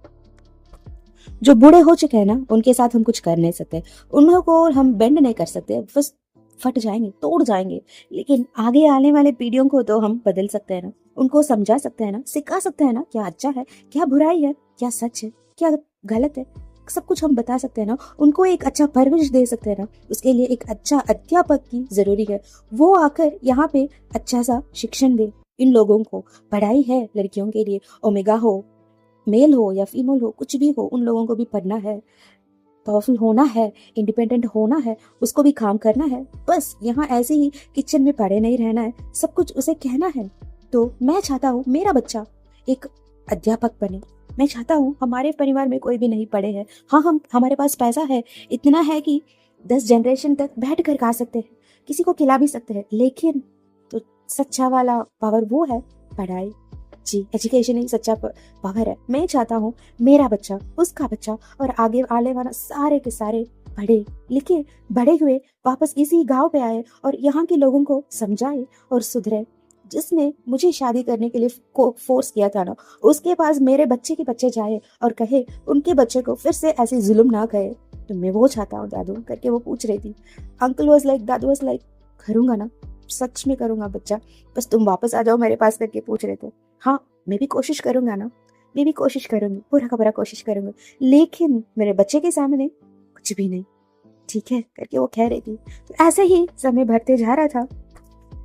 जो बूढ़े हो चुके हैं ना, उनके साथ हम कुछ कर नहीं सकते, उनको हम बेंड नहीं कर सकते, बस फट जाएंगे, तोड़ जाएंगे। लेकिन आगे आने वाले पीढ़ियों को तो हम बदल सकते हैं ना, उनको समझा सकते हैं ना, सिखा सकते हैं ना, क्या अच्छा है, क्या बुराई है, क्या सच है, क्या गलत है, सब कुछ हम बता सकते हैं ना। उनको एक अच्छा परवरिश दे सकते हैं ना, उसके लिए एक अच्छा अध्यापक की जरूरी है। वो आकर यहाँ पे अच्छा सा शिक्षण दे इन लोगों को। पढ़ाई है लड़कियों के लिए, ओमेगा हो, मेल हो या फीमेल हो, कुछ भी हो, उन लोगों को भी पढ़ना है, पावरफुल होना है, इंडिपेंडेंट होना है, उसको भी काम करना है। बस यहाँ ऐसे ही किचन में पड़े नहीं रहना है, सब कुछ उसे कहना है। तो मैं चाहता हूँ मेरा बच्चा एक अध्यापक बने। मैं चाहता हूँ हमारे परिवार में कोई भी नहीं पढ़े है। हाँ, हमारे पास पैसा है, इतना है कि 10 जनरेशन तक बैठ कर खा सकते हैं, किसी को खिला भी सकते हैं, लेकिन तो सच्चा वाला पावर वो है पढ़ाई। जी, एजुकेशन ही सच्चा पावर है। मैं चाहता हूँ मेरा बच्चा, उसका बच्चा और आगे आने वाला सारे के सारे पढ़े लिखे, बड़े हुए वापस इसी गांव पे आए और यहाँ के लोगों को समझाए और सुधरे। जिसने मुझे शादी करने के लिए फोर्स किया था ना, उसके पास मेरे बच्चे के बच्चे जाए और कहे उनके बच्चे को फिर से ऐसे जुल्म ना करे। तो मैं वो चाहता हूँ दादू करके वो पूछ रही थी। Uncle was like, Dadu was like, करूँगा ना, सच में करूँगा बच्चा, बस तुम वापस आ जाओ मेरे पास करके पूछ रहे थे। हाँ मैं भी कोशिश करूँगा ना, मैं भी कोशिश करूँगी, पूरा का पूरा कोशिश करूँगी, लेकिन मेरे बच्चे के सामने कुछ भी नहीं, ठीक है करके वो कह रही थी। तो ऐसे ही समय भरते जा रहा था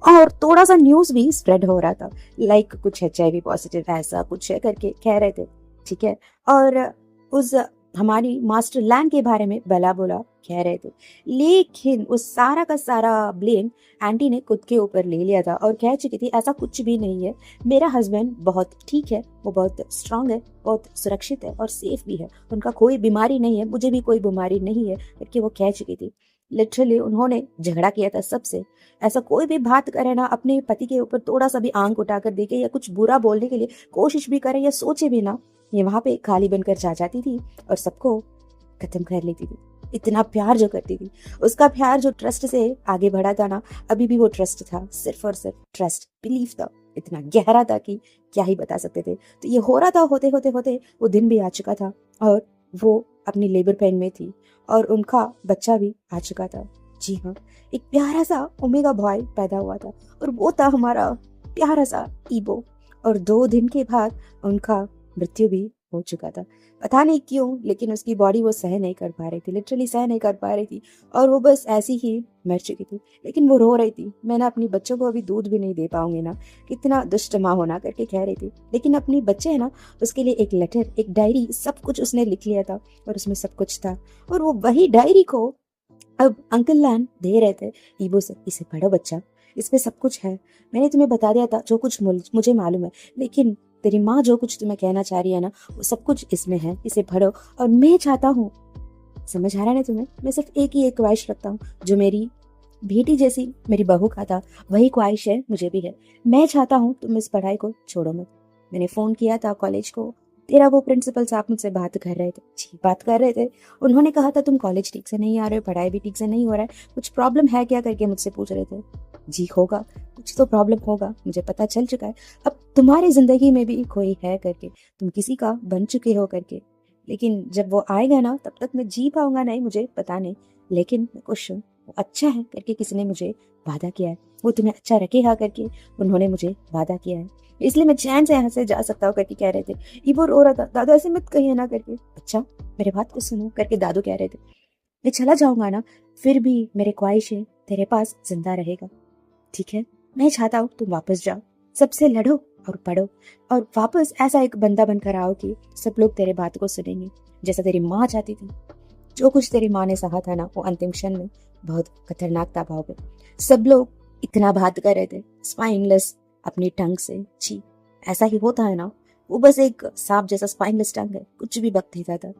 और थोड़ा सा न्यूज भी स्प्रेड हो रहा था, लाइक कुछ HIV पॉजिटिव ऐसा कुछ है करके कह रहे थे, ठीक है। और उस हमारी मास्टर लैंड के बारे में भला बुरा कह रहे थे, लेकिन उस सारा का सारा ब्लेम आंटी ने खुद के ऊपर ले लिया था और कह चुकी थी ऐसा कुछ भी नहीं है, मेरा हस्बैंड बहुत ठीक है, वो बहुत स्ट्रांग है, बहुत सुरक्षित है और सेफ भी है, उनका कोई बीमारी नहीं है, मुझे भी कोई बीमारी नहीं है करके वो कह चुकी थी। लिटरली उन्होंने झगड़ा किया था सबसे। ऐसा कोई भी बात करे ना अपने पति के ऊपर थोड़ा सा भी आंख उठाकर देखे या कुछ बुरा बोलने के लिए कोशिश भी करे या सोचे भी ना, ये वहां पे खाली बनकर जा जाती थी और सबको खत्म कर लेती थी। इतना प्यार जो करती थी, उसका प्यार जो ट्रस्ट से आगे बढ़ा था ना, अभी भी वो ट्रस्ट था, सिर्फ और सिर्फ ट्रस्ट, बिलीफ था, इतना गहरा था कि क्या ही बता सकते थे। तो ये हो रहा था, होते होते होते वो दिन भी आ चुका था और वो अपनी लेबर पेन में थी और उनका बच्चा भी आ चुका था। जी हाँ, एक प्यारा सा ओमेगा बॉय पैदा हुआ था और वो था हमारा प्यारा सा ईबो। और 2 दिन के बाद उनका मृत्यु भी हो चुका था। पता नहीं क्यों, लेकिन उसकी बॉडी वो सह नहीं कर पा रही थी, लिटरली सह नहीं कर पा रही थी और वो बस ऐसी ही मर चुकी थी। लेकिन वो रो रही थी, मैं ना अपनी बच्चों को अभी दूध भी नहीं दे पाऊंगी ना, कितना दुष्ट माँ होना करके कह रही थी। लेकिन अपनी बच्चे है ना, उसके लिए एक लेटर, एक डायरी, सब कुछ उसने लिख लिया था और उसमें सब कुछ था। और वो वही डायरी को अब अंकल लैन दे रहे थे ईबो से, इसे पढ़ो बच्चा, इसमें सब कुछ है, मैंने तुम्हें बता दिया था जो कुछ मुझे मालूम है, लेकिन तेरी माँ जो कुछ तुम्हें कहना चाह रही है ना, वो सब कुछ इसमें है, इसे पढ़ो। और मैं चाहता हूँ, समझ आ रहा है ना तुम्हें, मैं सिर्फ एक ही एक ख्वाहिश रखता हूँ जो मेरी बेटी जैसी मेरी बहू का था, वही ख्वाहिश है मुझे भी है। मैं चाहता हूँ तुम इस पढ़ाई को छोड़ो मत। मैंने फोन किया था कॉलेज को, तेरा वो प्रिंसिपल साहब मुझसे बात कर रहे थे, जी बात कर रहे थे, उन्होंने कहा था तुम कॉलेज ठीक से नहीं आ रहे हो, पढ़ाई भी ठीक से नहीं हो रहा है, कुछ प्रॉब्लम है क्या करके मुझसे पूछ रहे थे। जी होगा, कुछ तो प्रॉब्लम होगा, मुझे पता चल चुका है, अब तुम्हारी जिंदगी में भी कोई है करके, तुम किसी का बन चुके हो करके, लेकिन जब वो आएगा ना तब तक मैं जी पाऊंगा नहीं मुझे पता नहीं, लेकिन मैं खुश हूँ, वो अच्छा है करके किसी ने मुझे वादा किया है, वो तुम्हें अच्छा रखेगा करके उन्होंने मुझे वादा किया है, इसलिए मैं चैन से यहाँ से जा सकता हूँ करके कह रहे थे। ये वो रो रहा था, दादू ऐसे मत कहिए ना करके, अच्छा मेरे बात को सुनो करके दादू कह रहे थे, मैं चला जाऊंगा ना फिर भी मेरे ख्वाहिश है तेरे पास जिंदा रहेगा, ठीक है। मैं चाहता हूँ तुम वापस जाओ, सबसे लड़ो और पढ़ो और वापस ऐसा एक बंदा बनकर आओ कि सब लोग तेरे बात को सुनेंगे, जैसा तेरी माँ चाहती थी। जो कुछ तेरी माँ ने सहा था ना, वो अंतिम क्षण में बहुत खतरनाक था भाव पे। सब लोग इतना बात कर रहे थे स्पाइनलेस अपनी टंग से, छी ऐसा ही होता है ना, वो बस एक सांप जैसा स्पाइनलेस टंग है, कुछ भी बक देता था,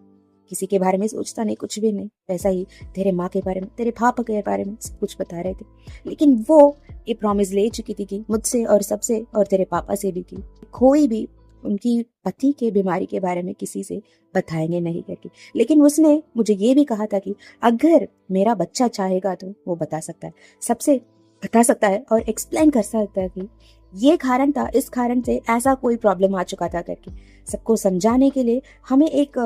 किसी के बारे में सोचता नहीं, कुछ भी नहीं। वैसा ही तेरे माँ के बारे में, तेरे पापा के बारे में सब कुछ बता रहे थे, लेकिन वो ये प्रॉमिस ले चुकी थी कि मुझसे और सबसे और तेरे पापा से भी कि कोई भी उनकी पति के बीमारी के बारे में किसी से बताएंगे नहीं करके। लेकिन उसने मुझे ये भी कहा था कि अगर मेरा बच्चा चाहेगा तो वो बता सकता है, सबसे बता सकता है और एक्सप्लेन कर सकता है कि ये कारण था, इस कारण से ऐसा कोई प्रॉब्लम आ चुका था करके, सबको समझाने के लिए हमें एक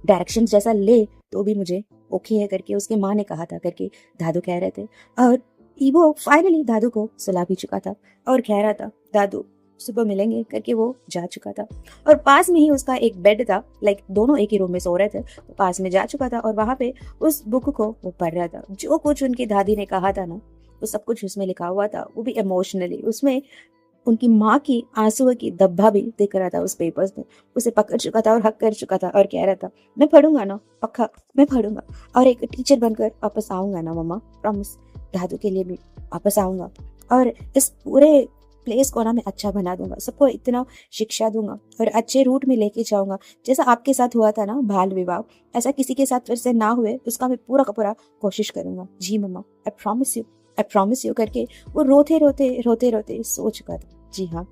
डायरेक्शन जैसा ले तो भी मुझे ओके है करके उसके माँ ने कहा था करके दादू कह रहे थे। और ईवो फाइनली दादू को सुला भी चुका था और कह रहा था दादू सुबह मिलेंगे करके वो जा चुका था। और पास में ही उसका एक बेड था, लाइक दोनों एक ही रूम में सो रहे थे, तो पास में जा चुका था और वहां पे उस बुक को वो पढ़ रहा था। जो कुछ उनकी दादी ने कहा था ना, वो सब कुछ उसमें लिखा हुआ था, वो भी इमोशनली। उसमें उनकी माँ की आंसुओं की धब्बा भी दिख रहा था उस पेपर्स में। उसे पकड़ चुका था और हक कर चुका था और कह रहा था मैं पढ़ूंगा ना, पक्का मैं पढ़ूंगा और एक टीचर बनकर वापस आऊंगा ना मम्मा, प्रॉमिस, दादू के लिए भी वापस आऊंगा और इस पूरे प्लेस को ना मैं अच्छा बना दूंगा, सबको इतना शिक्षा दूंगा और अच्छे रूट में लेके जाऊंगा। जैसा आपके साथ हुआ था ना बाल विवाह, ऐसा किसी के साथ फिर से ना हुए, उसका मैं पूरा का पूरा कोशिश करूंगा। जी मम्मा, आई प्रॉमिस यू करके वो रोते रोते रोते रोते सो चुका था। जी हाँ,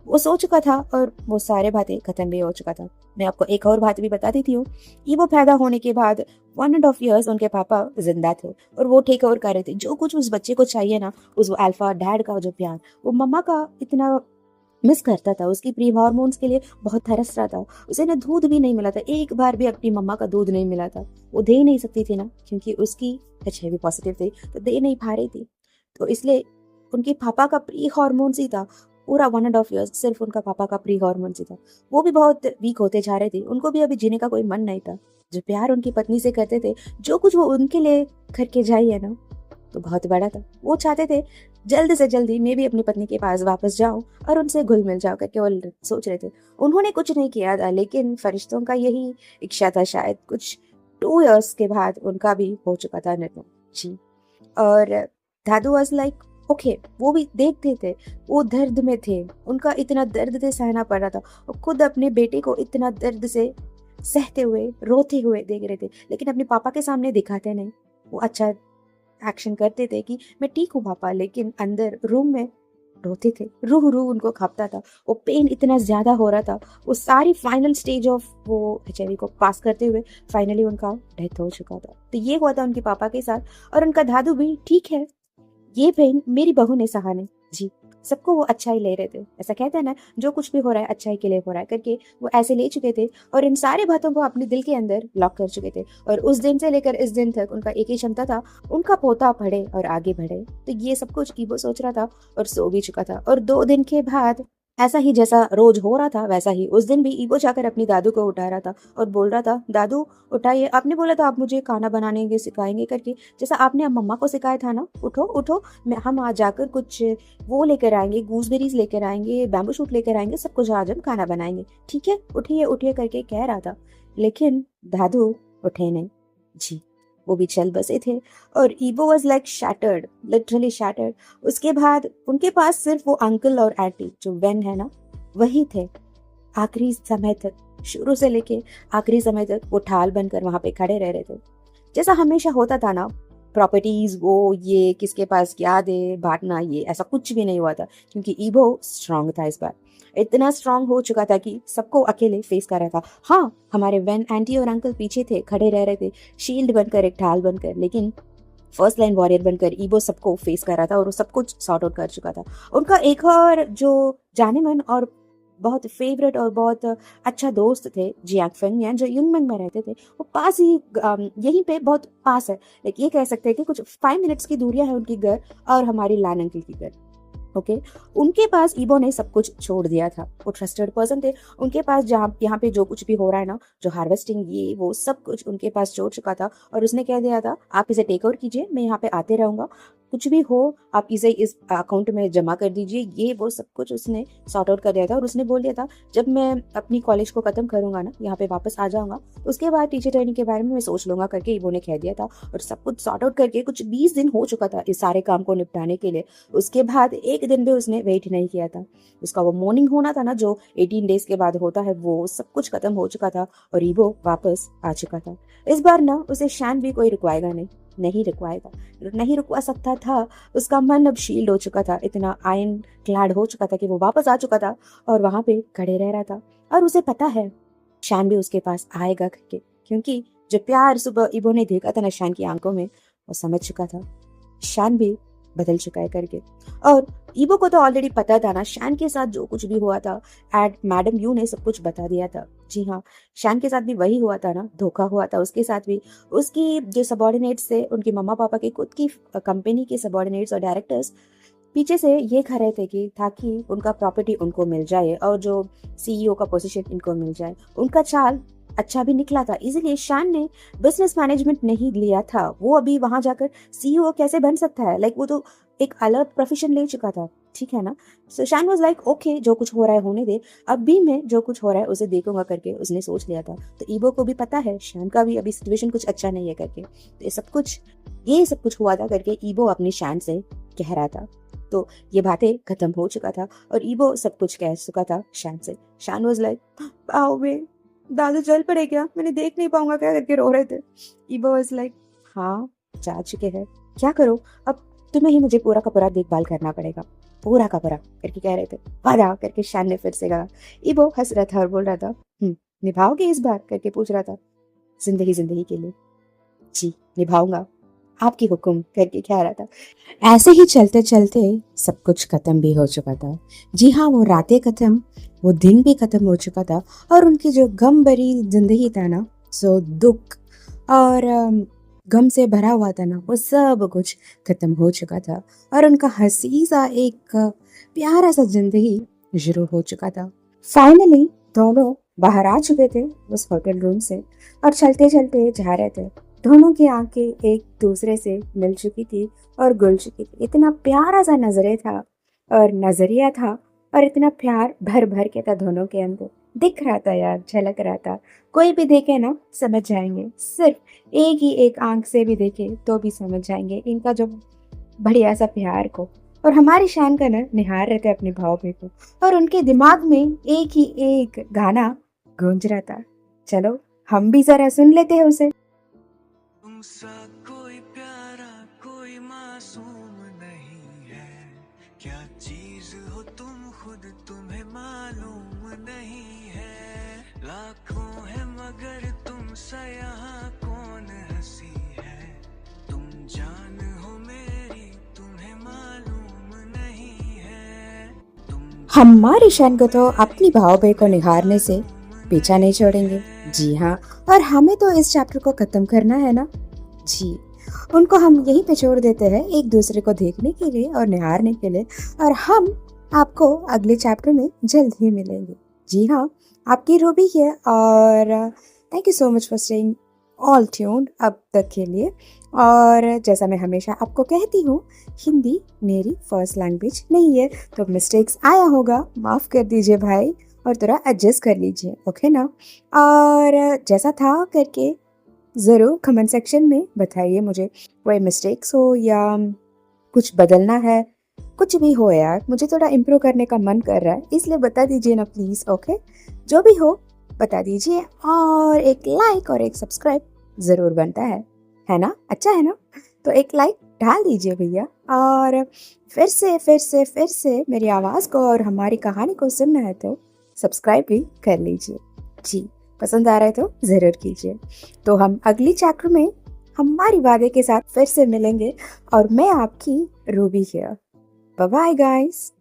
वो सो चुका था और वो सारे बातें खत्म भी हो चुका था। मैं आपको एक और बात भी बता देती हूँ कि वो पैदा होने के बाद 1.5 years उनके पापा जिंदा थे और वो टेक ओवर कर रहे थे। जो कुछ उस बच्चे को चाहिए ना, उस वो अल्फा डैड का जो प्यार, वो मम्मा का इतना मिस करता था, उसकी प्री हार्मोन्स के लिए बहुत तरस रहा था। उसे ना दूध भी नहीं मिला था, एक बार भी अपनी मम्मा का दूध नहीं मिला था। वो दे ही नहीं सकती थी ना, क्योंकि उसकी एचआईवी पॉजिटिव थी, तो दे नहीं पा रही थी। तो इसलिए उनके पापा का प्री हार्मोन्स ही था, पूरा 1.5 ईयर्स सिर्फ उनका पापा का प्री हार्मोन्स ही था। वो भी बहुत वीक होते जा रहे थे, उनको भी अभी जीने का कोई मन नहीं था। जो प्यार उनकी पत्नी से करते थे, जो कुछ वो उनके लिए करके जाई है ना, तो बहुत बड़ा था। वो चाहते थे जल्द से जल्दी मैं भी अपनी पत्नी के पास वापस जाऊं और उनसे घुल मिल जाओ करके वो सोच रहे थे। उन्होंने कुछ नहीं किया था, लेकिन फरिश्तों का यही इच्छा था शायद। कुछ 2 इयर्स के बाद उनका भी हो चुका था निर्णय जी। और दादू वाज लाइक ओके, वो भी देखते थे, वो दर्द में थे, उनका इतना दर्द से सहना पड़ रहा था। वो खुद अपने बेटे को इतना दर्द से सहते हुए रोते हुए देख रहे थे, लेकिन अपने पापा के सामने दिखाते नहीं। वो अच्छा एक्शन करते थे कि मैं ठीक हूँ पापा, लेकिन अंदर रूम में रोते थे, रूह रूह उनको कांपता था। वो पेन इतना ज्यादा हो रहा था। वो सारी फाइनल स्टेज ऑफ वो एचआईवी को पास करते हुए फाइनली उनका डेथ हो चुका था। तो ये हुआ था उनके पापा के साथ। और उनका दादू भी ठीक है, ये पेन मेरी बहू ने सहा नहीं जी। सबको वो अच्छा ही ले रहे थे, ऐसा कहते हैं ना, जो कुछ भी हो रहा है अच्छाई के लिए हो रहा है करके वो ऐसे ले चुके थे। और इन सारे बातों को अपने दिल के अंदर लॉक कर चुके थे। और उस दिन से लेकर इस दिन तक उनका एक ही क्षमता था, उनका पोता पढ़े और आगे बढ़े। तो ये सब कुछ ईबो सोच रहा था और सो भी चुका था। और 2 दिन के बाद ऐसा ही जैसा रोज हो रहा था वैसा ही उस दिन भी ईबो जाकर अपनी दादू को उठा रहा था और बोल रहा था, दादू उठाइए, आपने बोला था आप मुझे खाना बनाने के सिखाएंगे करके, जैसा आपने अब मम्मा को सिखाया था ना, उठो उठो, हम आज जाकर कुछ वो लेकर आएंगे, गूसबेरीज लेकर आएंगे, बैम्बू शूट लेकर आएंगे, सब कुछ आज हम खाना बनाएंगे, ठीक है, उठिए उठिए करके कह रहा था। लेकिन दादू उठे नहीं जी, वो भी चल बसे थे। और Ebo was like shattered, literally shattered. उसके बाद उनके पास सिर्फ वो अंकल और आंटी जो वेन है ना, वही थे आखिरी समय तक। शुरू से लेके आखिरी समय तक वो ढाल बनकर वहां पे खड़े रह रहे थे। जैसा हमेशा होता था ना, प्रॉपर्टीज वो ये किसके पास क्या दे बांटना, ये ऐसा कुछ भी नहीं हुआ था, क्योंकि ईबो स्ट्रांग था इस बार। इतना स्ट्रांग हो चुका था कि सबको अकेले फेस कर रहा था। हाँ, हमारे वेन आंटी और अंकल पीछे थे, खड़े रह रहे थे, शील्ड बनकर, एक ढाल बनकर, लेकिन फर्स्ट लाइन वॉरियर बनकर ईबो सबको फेस कर रहा था और वो सब कुछ सॉर्ट आउट कर चुका था। उनका एक और जो जाने मन और बहुत फेवरेट और बहुत अच्छा दोस्त थे, जियांग फेंग, जो युनमेंग में रहते थे, वो पास ही यहीं पे बहुत पास है। लाइक ये कह सकते हैं कि कुछ 5 मिनट्स की दूरियां है उनकी घर और हमारी लान अंकल की घर। ओके, उनके पास ईबो ने सब कुछ छोड़ दिया था। वो ट्रस्टेड पर्सन थे, उनके पास जहाँ यहाँ पे जो कुछ भी हो रहा है ना, जो हार्वेस्टिंग ये वो सब कुछ उनके पास छोड़ चुका था। और उसने कह दिया था, आप इसे टेक ओवर कीजिए, मैं यहाँ पे आते रहूंगा, कुछ भी हो आप इसे इस अकाउंट में जमा कर दीजिए, ये वो सब कुछ उसने सॉर्ट आउट कर दिया था। और उसने बोल दिया था, जब मैं अपनी कॉलेज को खत्म करूंगा ना, यहाँ पे वापस आ जाऊंगा, उसके बाद टीचर ट्रेनिंग के बारे में मैं सोच लूंगा करके ईबो ने कह दिया था। और सब कुछ सॉर्ट आउट करके कुछ 20 दिन हो चुका था इस सारे काम को निपटाने के लिए। उसके बाद एक दिन भी उसने वेट नहीं किया था। उसका वो मॉर्निंग होना था ना, जो 18 डेज के बाद होता है, वो सब कुछ खत्म हो चुका था और ईबो वापस आ चुका था। इस बार ना उसे शान भी कोई रुकवाएगा नहीं रुकवाएगा, नहीं रुकवा सकता था। उसका मन अब शील्ड हो चुका था, इतना आयन क्लैड हो चुका था कि वो वापस आ चुका था और वहां पे खड़े रह रहा था। और उसे पता है शान भी उसके पास आएगा करके, क्योंकि जो प्यार सुबह ईबो ने देखा था ना शान की आंखों में, वो समझ चुका था शान भी बदल चुका है करके। और ईबो को तो ऑलरेडी पता था ना शान के साथ जो कुछ भी हुआ था, एड मैडम यू ने सब कुछ बता दिया था। जी हाँ, शान के साथ भी वही हुआ था ना, धोखा हुआ था उसके साथ भी। उसकी जो सबॉर्डिनेट्स थे, उनकी मम्मा पापा की खुद की कंपनी के सबॉर्डिनेट्स और डायरेक्टर्स पीछे से ये कह रहे थे कि ताकि उनका प्रॉपर्टी उनको मिल जाए और जो सीईओ का पोजीशन इनको मिल जाए। उनका चाल अच्छा भी निकला था, इसीलिए शान ने बिजनेस मैनेजमेंट नहीं लिया था। वो अभी वहां जाकर सीईओ कैसे बन सकता है, लाइक वो तो एक अलग प्रोफेशन ले चुका था, ठीक है ना। सो शान वाज लाइक ओके, जो कुछ हो रहा है होने दे, अब भी मैं जो कुछ हो रहा है उसे देखूंगा करके उसने सोच लिया था। तो ईबो को भी पता है शान का भी अभी सिचुएशन कुछ अच्छा नहीं है करके। तो ये सब कुछ हुआ था करके ईबो अपनी शान से कह रहा था। तो ये बातें खत्म हो चुका था और ईबो सब कुछ कह चुका था शान से। शान वाज लाइक आओ बे, दादू चल पड़े क्या, मैंने देख नहीं पाऊंगा क्या करके रो रहे थे। ईबो वाज लाइक हाँ जा चुके हैं, क्या करो अब, तुम्हें ही मुझे पूरा का पूरा देखभाल करना पड़ेगा, पूरा का पूरा करके कह रहे थे। वादा करके शान ने फिर से कहा। ईबो हंस रहा था और बोल रहा था निभाओगे इस बार करके पूछ रहा था। जिंदगी जिंदगी के लिए जी निभाऊंगा, आपकी हुक्म करके कह रहा था। ऐसे ही चलते चलते सब कुछ खत्म भी हो चुका था। जी हाँ, वो रातें खत्म, वो दिन भी खत्म हो चुका था और उनकी जो गम भरी जिंदगी था ना, जो दुख और गम से भरा हुआ था ना, वो सब कुछ खत्म हो चुका था और उनका हंसी सा एक प्यारा सा जिंदगी शुरू हो चुका था। फाइनली दोनों बाहर आ चुके थे उस होटल रूम से और चलते चलते जा रहे थे। दोनों की आंखें एक दूसरे से मिल चुकी थी और घुल चुकी थी। इतना प्यारा सा नजरे था और नजरिया था और इतना प्यार भर भर के था दोनों के अंदर। दिख रहा था यार, झलक रहा था। कोई भी देखे ना समझ जाएंगे, सिर्फ एक ही एक आंख से भी देखे तो भी समझ जाएंगे इनका जो बढ़िया सा प्यार को। और हमारी शान का ना निहार रहे थे अपने भाव को और उनके दिमाग में एक ही एक गाना गूंज रहा था। चलो हम भी जरा सुन लेते हैं उसे। तुमसा कोई प्यारा कोई मासूम नहीं है, क्या चीज हो तुम खुद तुम्हें मालूम नहीं है। लाखों है मगर तुमसा यहाँ कौन हंसी है, तुम जान हो मेरी तुम्हें मालूम नहीं है। हमारी शान को तो अपनी भाव को निहारने से पीछा नहीं छोड़ेंगे। जी हाँ, और हमें तो इस चैप्टर को खत्म करना है ना। जी, उनको हम यहीं पे छोड़ देते हैं एक दूसरे को देखने के लिए और निहारने के लिए, और हम आपको अगले चैप्टर में जल्द ही मिलेंगे। जी हाँ, आपकी रूबी है और thank you so much for staying all tuned अब तक के लिए। और जैसा मैं हमेशा आपको कहती हूँ, हिंदी मेरी फर्स्ट लैंग्वेज नहीं है, तो मिस्टेक्स आया होगा, माफ़ कर दीजिए भाई और थोड़ा एडजस्ट कर लीजिए, ओके ना। और जैसा था करके ज़रूर कमेंट सेक्शन में बताइए मुझे, कोई मिस्टेक्स हो या कुछ बदलना है, कुछ भी हो यार, मुझे थोड़ा इम्प्रूव करने का मन कर रहा है, इसलिए बता दीजिए ना प्लीज़, ओके। जो भी हो बता दीजिए और एक लाइक और एक सब्सक्राइब ज़रूर बनता है ना, अच्छा है ना। तो एक लाइक डाल दीजिए भैया, और फिर से मेरी आवाज़ को और हमारी कहानी को सुनना है तो सब्सक्राइब भी कर लीजिए। जी, पसंद आ रहा है तो ज़रूर कीजिए। तो हम अगली चैप्टर में हमारी वादे के साथ फिर से मिलेंगे और मैं आपकी Ruby here. Bye bye guys.